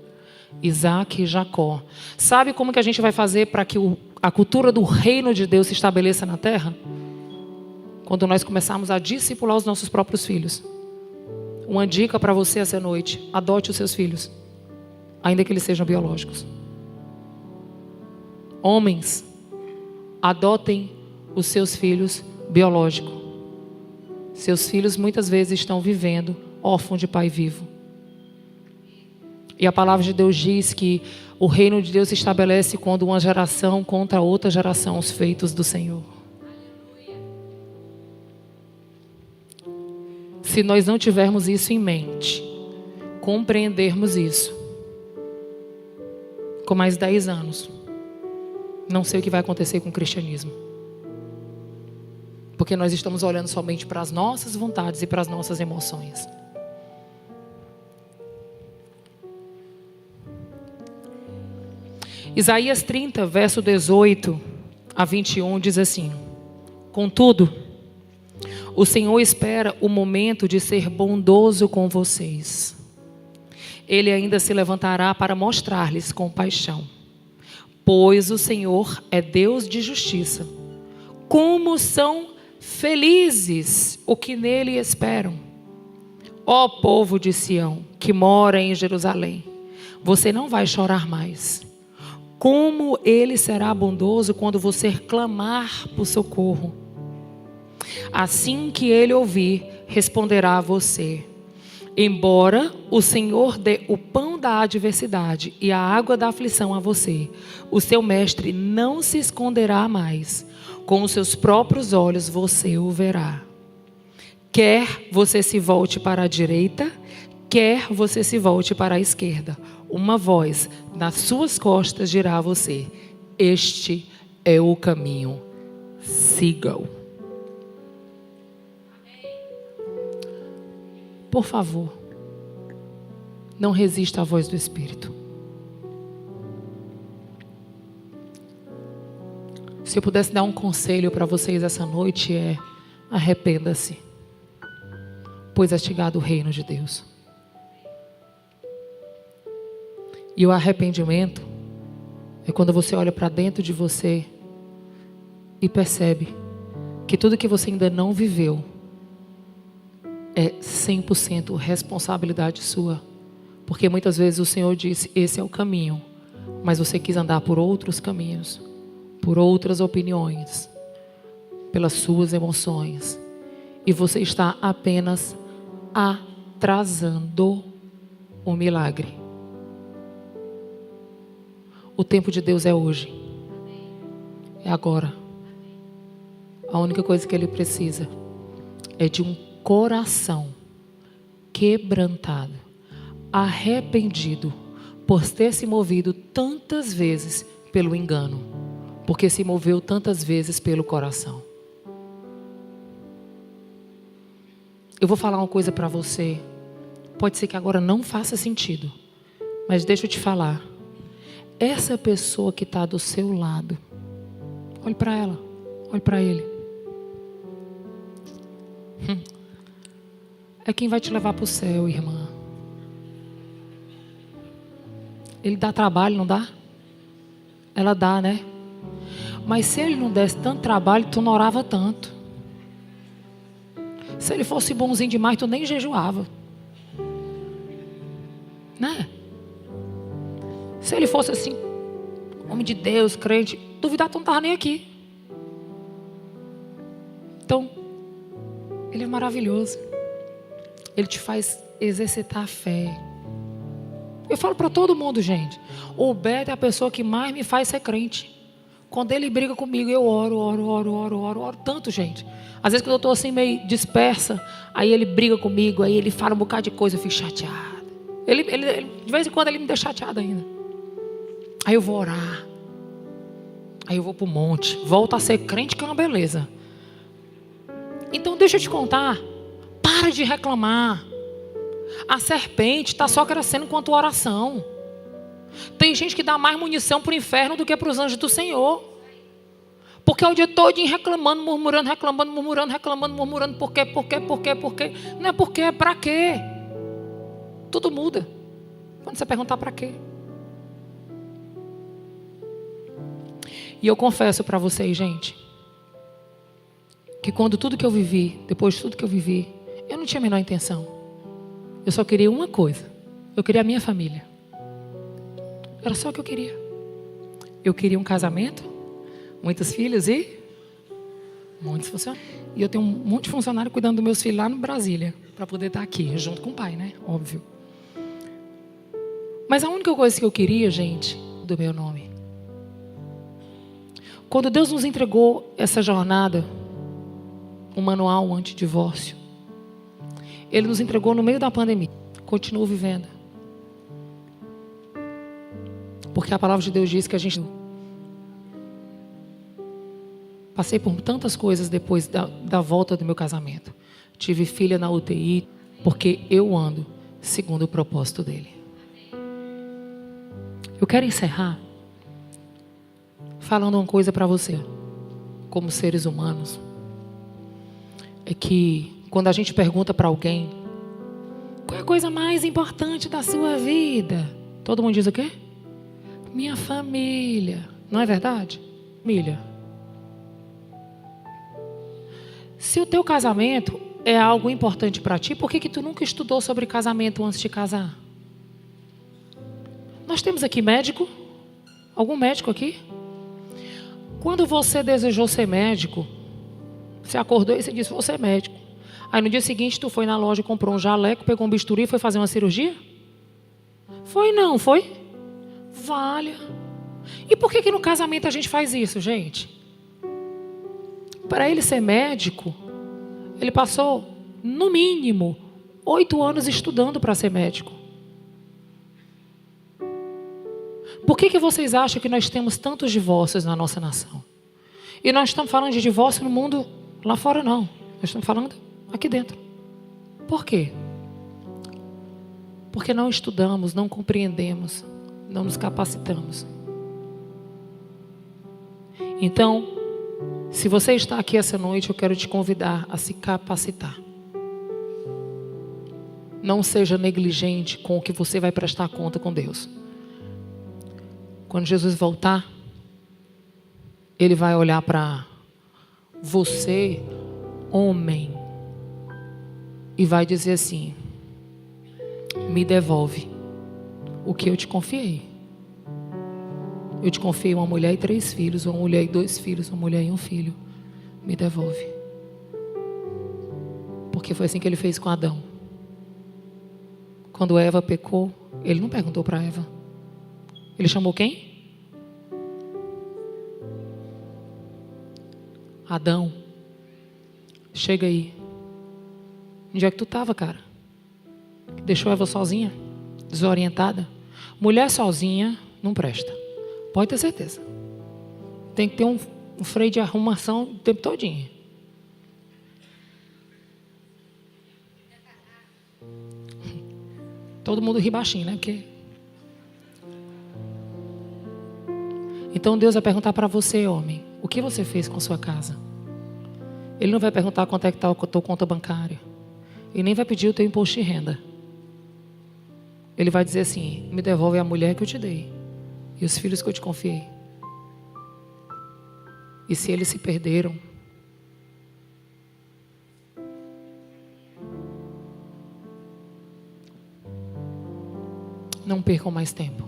Isaac e Jacó. Sabe como que a gente vai fazer para que a cultura do reino de Deus se estabeleça na terra? Quando nós começarmos a discipular os nossos próprios filhos. Uma dica para você essa noite: adote os seus filhos, ainda que eles sejam biológicos. Homens, adotem os seus filhos biológicos. Seus filhos muitas vezes estão vivendo órfãos de pai vivo. E a palavra de Deus diz que o reino de Deus se estabelece quando uma geração contra outra geração os feitos do Senhor. Se nós não tivermos isso em mente, compreendermos isso, com mais 10 anos, Não sei o que vai acontecer com o cristianismo. Porque nós estamos olhando somente para as nossas vontades e para as nossas emoções. Isaías 30, verso 18 a 21 diz assim: contudo, o Senhor espera o momento de ser bondoso com vocês. Ele ainda se levantará para mostrar-lhes compaixão, pois o Senhor é Deus de justiça. Como são felizes os que nele esperam. Ó povo de Sião, que mora em Jerusalém, você não vai chorar mais. Como ele será bondoso quando você clamar por socorro. Assim que ele ouvir, responderá a você. Embora o Senhor dê o pão da adversidade e a água da aflição a você, o seu mestre não se esconderá mais. Com os seus próprios olhos você o verá. Quer você se volte para a direita, quer você se volte para a esquerda, uma voz nas suas costas dirá a você: este é o caminho, siga-o. Por favor, não resista à voz do Espírito. Se eu pudesse dar um conselho para vocês essa noite é: arrependa-se, pois é chegado o reino de Deus. E o arrependimento é quando você olha para dentro de você e percebe que tudo que você ainda não viveu é 100% responsabilidade sua. Porque muitas vezes o Senhor disse: esse é o caminho, mas você quis andar por outros caminhos, por outras opiniões, pelas suas emoções, e você está apenas atrasando o milagre. O tempo de Deus é hoje, é agora. A única coisa que Ele precisa é de um coração quebrantado, arrependido por ter se movido tantas vezes pelo engano, porque se moveu tantas vezes pelo coração. Eu vou falar uma coisa para você, pode ser que agora não faça sentido, mas deixa eu te falar. Essa pessoa que está do seu lado, olhe para ela, olhe para ele. É quem vai te levar para o céu, irmã. Ele dá trabalho, não dá? Ela dá, né? Mas se ele não desse tanto trabalho, tu não orava tanto. Se ele fosse bonzinho demais, tu nem jejuava. Né? Se ele fosse assim, homem de Deus, crente, duvidar, tu não estava nem aqui. Então, Ele é maravilhoso. Ele te faz exercitar a fé. Eu falo para todo mundo, gente. O Beto é a pessoa que mais me faz ser crente. Quando ele briga comigo, eu oro tanto, gente. Às vezes quando eu estou assim meio dispersa, aí ele briga comigo, aí ele fala um bocado de coisa, eu fico chateada. Ele, de vez em quando ele me deixa chateada ainda. Aí eu vou orar. Aí eu vou para o monte. Volto a ser crente, que é uma beleza. Então deixa eu te contar. Para de reclamar. A serpente está só crescendo quanto oração. Tem gente que dá mais munição para o inferno do que para os anjos do Senhor. Porque é o dia todo reclamando, murmurando. Por quê? Não é porque, é para quê? Tudo muda quando você perguntar para quê. E eu confesso para vocês, gente, que quando tudo que eu vivi, depois de tudo que eu vivi, eu não tinha a menor intenção. Eu só queria uma coisa. Eu queria a minha família. Era só o que eu queria. Eu queria um casamento, muitos filhos e muitos funcionários. E eu tenho um monte de funcionário cuidando dos meus filhos lá no Brasília, para poder estar aqui, junto com o pai, né? Óbvio. Mas a única coisa que eu queria, gente, do meu nome. Quando Deus nos entregou essa jornada, um manual anti-divórcio, Ele nos entregou no meio da pandemia. Continuo vivendo. Porque a palavra de Deus diz que a gente... Passei por tantas coisas depois da volta do meu casamento. Tive filha na UTI, porque eu ando segundo o propósito dele. Eu quero encerrar falando uma coisa para você, como seres humanos. É que quando a gente pergunta para alguém, qual é a coisa mais importante da sua vida? Todo mundo diz o quê? Minha família. Não é verdade? Família. Se o teu casamento é algo importante para ti, por que tu nunca estudou sobre casamento antes de casar? Nós temos aqui médico? Algum médico aqui? Quando você desejou ser médico, você acordou e você disse, vou ser médico. Aí no dia seguinte tu foi na loja, comprou um jaleco, pegou um bisturi e foi fazer uma cirurgia? Foi não, foi? Valha. E por que no casamento a gente faz isso, gente? Para ele ser médico, ele passou, no mínimo, 8 anos estudando para ser médico. Por que vocês acham que nós temos tantos divórcios na nossa nação? E nós estamos falando de divórcio no mundo lá fora, não. Nós estamos falando aqui dentro. Por quê? Porque não estudamos, não compreendemos, não nos capacitamos. Então, se você está aqui essa noite, eu quero te convidar a se capacitar. Não seja negligente com o que você vai prestar conta com Deus. Quando Jesus voltar, Ele vai olhar para você, homem, e vai dizer assim, me devolve o que eu te confiei. Eu te confiei uma mulher e 3 filhos, uma mulher e 2 filhos, uma mulher e 1 filho. Me devolve. Porque foi assim que Ele fez com Adão. Quando Eva pecou, Ele não perguntou para Eva. Ele chamou quem? Adão. Chega aí. Onde é que tu estava, cara? Deixou Eva sozinha? Desorientada? Mulher sozinha não presta. Pode ter certeza. Tem que ter um freio de arrumação o tempo todinho. Todo mundo ri baixinho, né? Porque... Então Deus vai perguntar para você, homem, o que você fez com sua casa? Ele não vai perguntar quanto é que está a tua conta bancária. E nem vai pedir o teu imposto de renda. Ele vai dizer assim, me devolve a mulher que eu te dei. E os filhos que eu te confiei. E se eles se perderam, não percam mais tempo.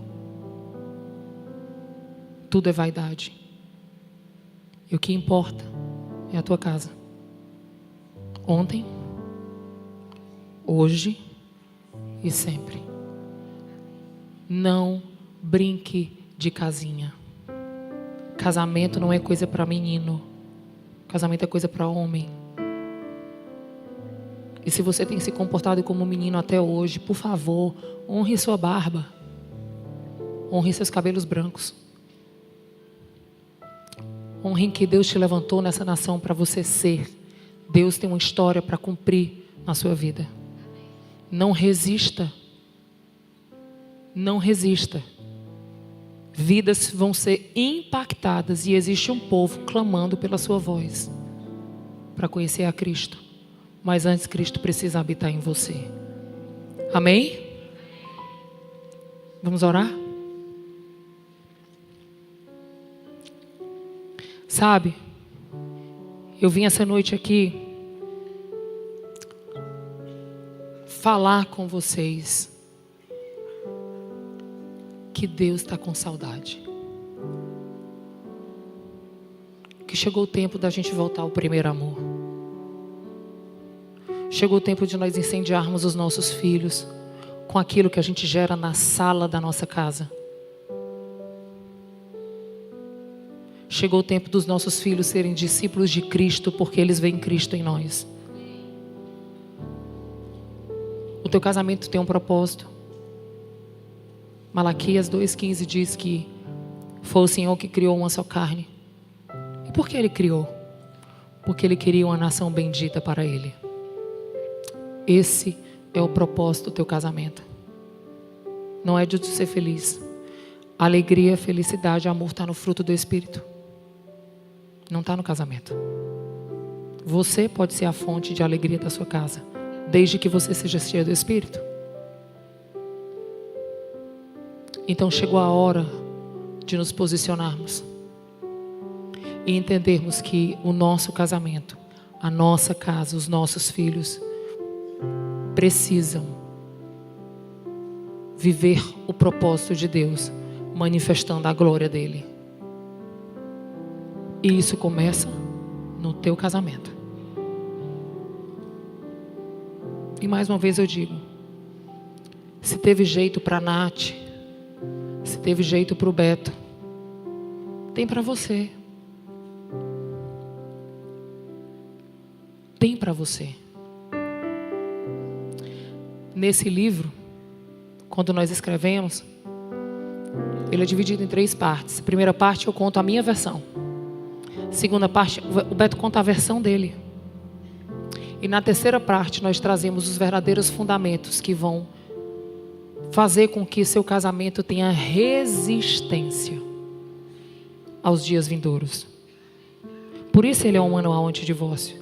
Tudo é vaidade. E o que importa é a tua casa. Ontem, hoje e sempre. Não brinque de casinha. Casamento não é coisa para menino. Casamento é coisa para homem. E se você tem se comportado como menino até hoje, por favor, honre sua barba. Honre seus cabelos brancos. Honre em que Deus te levantou nessa nação para você ser. Deus tem uma história para cumprir na sua vida. Não resista. Não resista. Vidas vão ser impactadas e existe um povo clamando pela sua voz para conhecer a Cristo. Mas antes Cristo precisa habitar em você. Amém? Vamos orar? Sabe, eu vim essa noite aqui falar com vocês que Deus está com saudade. Que chegou o tempo da gente voltar ao primeiro amor. Chegou o tempo de nós incendiarmos os nossos filhos com aquilo que a gente gera na sala da nossa casa. Chegou o tempo dos nossos filhos serem discípulos de Cristo, porque eles veem Cristo em nós. O teu casamento tem um propósito. Malaquias 2,15 diz que foi o Senhor que criou uma só carne. E por que Ele criou? porque Ele queria uma nação bendita para Ele. Esse é o propósito do teu casamento. Não é de tu ser feliz. Alegria, felicidade, amor está no fruto do Espírito. Não está no casamento. Você pode ser a fonte de alegria da sua casa, desde que você seja cheio do Espírito. Então chegou a hora de nos posicionarmos e entendermos que o nosso casamento, a nossa casa, os nossos filhos precisam viver o propósito de Deus, manifestando a glória dele. E isso começa no teu casamento. E mais uma vez eu digo, se teve jeito para a Nath, se teve jeito para o Beto, tem para você. Tem para você. Nesse livro, quando nós escrevemos, ele é dividido em 3 partes. A primeira parte eu conto a minha versão. Segunda parte, o Beto conta a versão dele. E na terceira parte nós trazemos os verdadeiros fundamentos que vão fazer com que seu casamento tenha resistência aos dias vindouros. Por isso ele é um manual antidivórcio.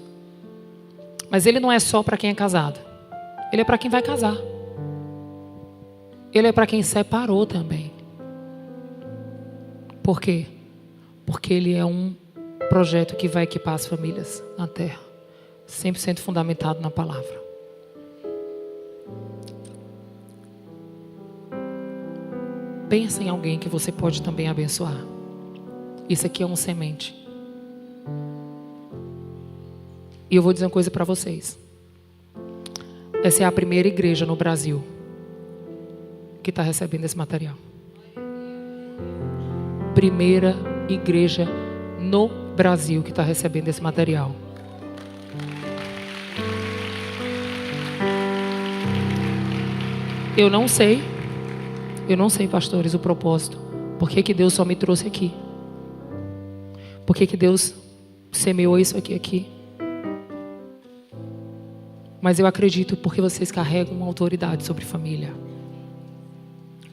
Mas ele não é só para quem é casado. Ele é para quem vai casar. Ele é para quem separou também. Por quê? Porque ele é um projeto que vai equipar as famílias na terra, 100% fundamentado na palavra. Pensa em alguém que você pode também abençoar. Isso aqui é uma semente. E eu vou dizer uma coisa para vocês. Essa é a primeira igreja no Brasil que está recebendo esse material. Primeira igreja no Brasil que está recebendo esse material. Eu não sei, pastores, o propósito. Por que Deus só me trouxe aqui? Por que Deus semeou isso aqui? Mas eu acredito porque vocês carregam uma autoridade sobre família.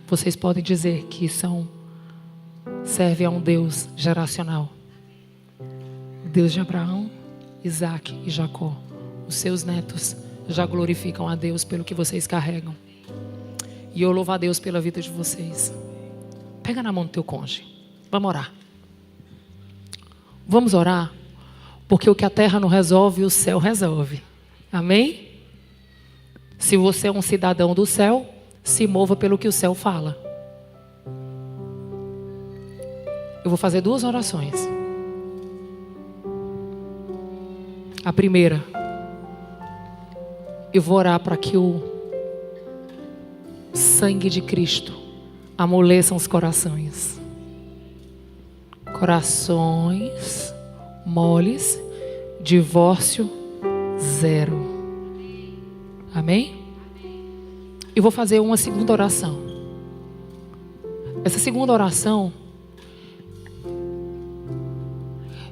Vocês podem dizer que servem a um Deus geracional. Deus de Abraão, Isaac e Jacó. Os seus netos já glorificam a Deus pelo que vocês carregam. E eu louvo a Deus pela vida de vocês. Pega na mão do teu cônjuge. Vamos orar. Vamos orar, porque o que a terra não resolve, o céu resolve. Amém? Se você é um cidadão do céu, se mova pelo que o céu fala. Eu vou fazer 2 orações. A primeira, eu vou orar para que o sangue de Cristo amoleça os corações. Corações moles, divórcio 0. Amém? Eu vou fazer uma segunda oração. Essa segunda oração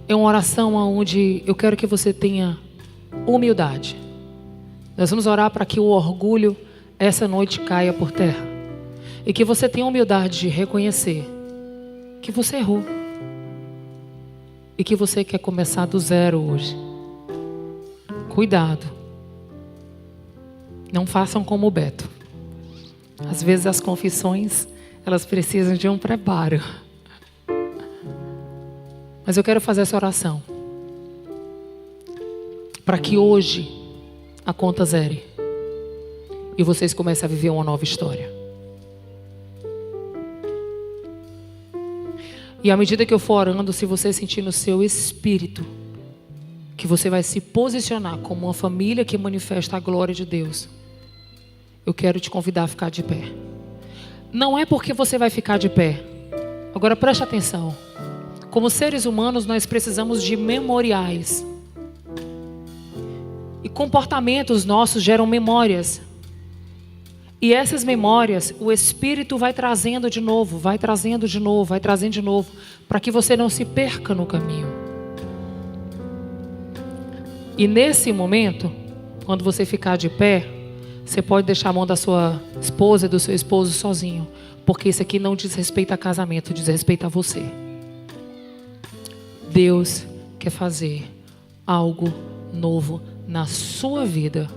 é uma oração onde eu quero que você tenha humildade. Nós vamos orar para que o orgulho essa noite caia por terra. E que você tenha humildade de reconhecer que você errou. E que você quer começar do 0 hoje. Cuidado. Não façam como o Beto. Às vezes as confissões, elas precisam de um preparo. Mas eu quero fazer essa oração. Para que hoje a conta zere. E vocês comecem a viver uma nova história. E à medida que eu for orando, se você sentir no seu espírito que você vai se posicionar como uma família que manifesta a glória de Deus, eu quero te convidar a ficar de pé. Não é porque você vai ficar de pé. Agora preste atenção. Como seres humanos, nós precisamos de memoriais. E comportamentos nossos geram memórias. E essas memórias, o Espírito vai trazendo de novo, vai trazendo de novo, para que você não se perca no caminho. E nesse momento, quando você ficar de pé, você pode deixar a mão da sua esposa e do seu esposo sozinho, porque isso aqui não diz respeito a casamento, diz respeito a você. Deus quer fazer algo novo na sua vida,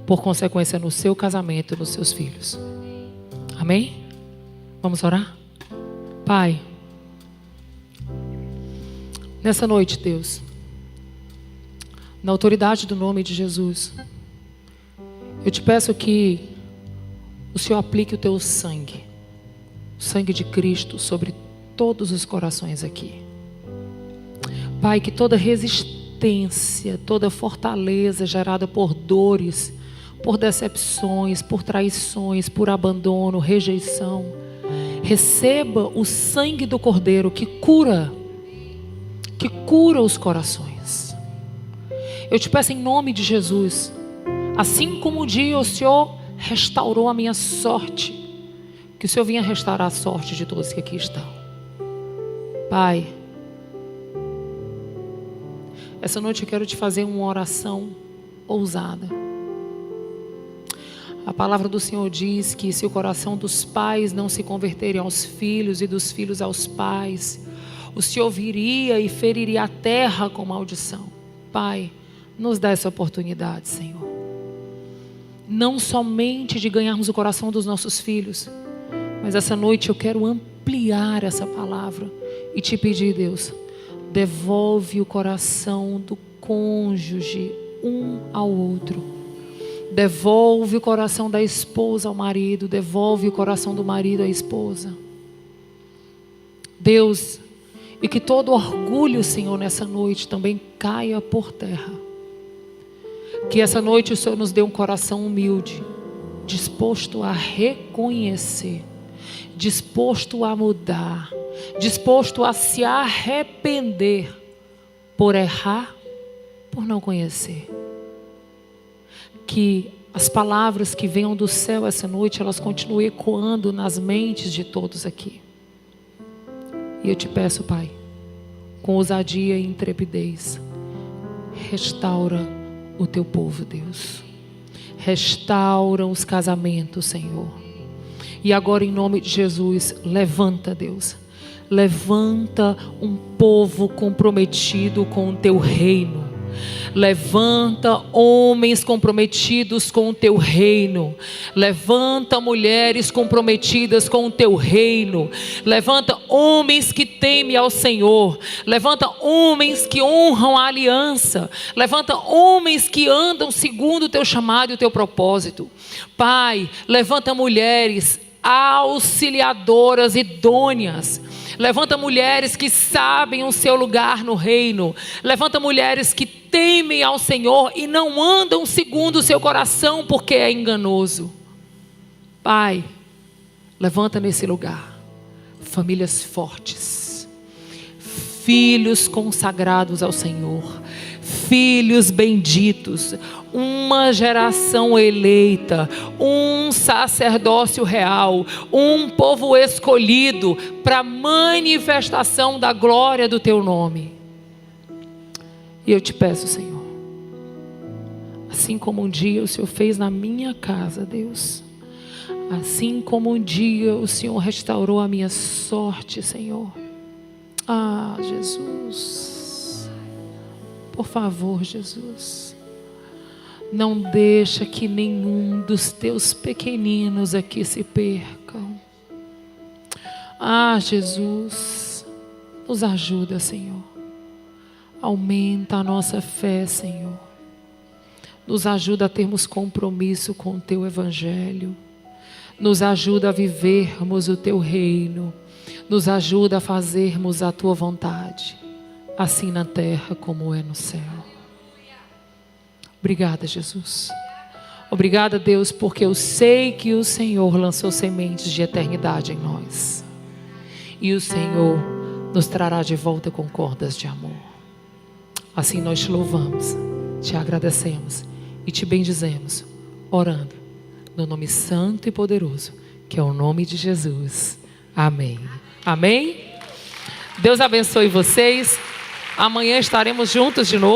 por consequência no seu casamento, nos seus filhos. Amém? Vamos orar? Pai, nessa noite, Deus, na autoridade do nome de Jesus, eu te peço que o Senhor aplique o teu sangue, o sangue de Cristo, sobre todos os corações aqui. Pai, que toda resistência, toda fortaleza gerada por dores, por decepções, por traições, por abandono, rejeição, receba o sangue do Cordeiro que cura os corações. Eu te peço em nome de Jesus, assim como um dia o Senhor restaurou a minha sorte, que o Senhor venha restaurar a sorte de todos que aqui estão. Pai, essa noite eu quero te fazer uma oração ousada. A palavra do Senhor diz que se o coração dos pais não se converterem aos filhos e dos filhos aos pais, o Senhor viria e feriria a terra com maldição. Pai, nos dá essa oportunidade, Senhor. Não somente de ganharmos o coração dos nossos filhos, mas essa noite eu quero ampliar essa palavra e te pedir, Deus, devolve o coração do cônjuge um ao outro. Devolve o coração da esposa ao marido, devolve o coração do marido à esposa. Deus, e que todo orgulho, Senhor, nessa noite também caia por terra. Que essa noite o Senhor nos dê um coração humilde, disposto a reconhecer, disposto a mudar, disposto a se arrepender por errar, por não conhecer. Que as palavras que venham do céu essa noite, elas continuem ecoando nas mentes de todos aqui. E eu te peço, Pai, com ousadia e intrepidez, restaura o teu povo, Deus. Restaura os casamentos, Senhor. E agora, em nome de Jesus, levanta, Deus. Levanta um povo comprometido com o teu reino. Levanta homens comprometidos com o teu reino. Levanta mulheres comprometidas com o teu reino. Levanta homens que temem ao Senhor. Levanta homens que honram a aliança. Levanta homens que andam segundo o teu chamado e o teu propósito. Pai, levanta mulheres auxiliadoras idôneas. Levanta mulheres que sabem o seu lugar no reino. Levanta mulheres que temem ao Senhor e não andam segundo o seu coração, porque é enganoso. Pai, levanta nesse lugar famílias fortes, filhos consagrados ao Senhor, filhos benditos, uma geração eleita, um sacerdócio real, um povo escolhido para manifestação da glória do teu nome. E eu te peço, Senhor, assim como um dia o Senhor fez na minha casa, Deus, assim como um dia o Senhor restaurou a minha sorte, Senhor. Ah, Jesus, por favor, Jesus, não deixa que nenhum dos teus pequeninos aqui se percam. Ah, Jesus, nos ajuda, Senhor. Aumenta a nossa fé, Senhor. Nos ajuda a termos compromisso com o teu evangelho. Nos ajuda a vivermos o teu reino. Nos ajuda a fazermos a tua vontade, assim na terra como é no céu. Obrigada, Jesus. Obrigada, Deus, porque eu sei que o Senhor lançou sementes de eternidade em nós. E o Senhor nos trará de volta com cordas de amor. Assim nós te louvamos, te agradecemos e te bendizemos, orando no nome santo e poderoso, que é o nome de Jesus. Amém. Amém? Deus abençoe vocês. Amanhã estaremos juntos de novo.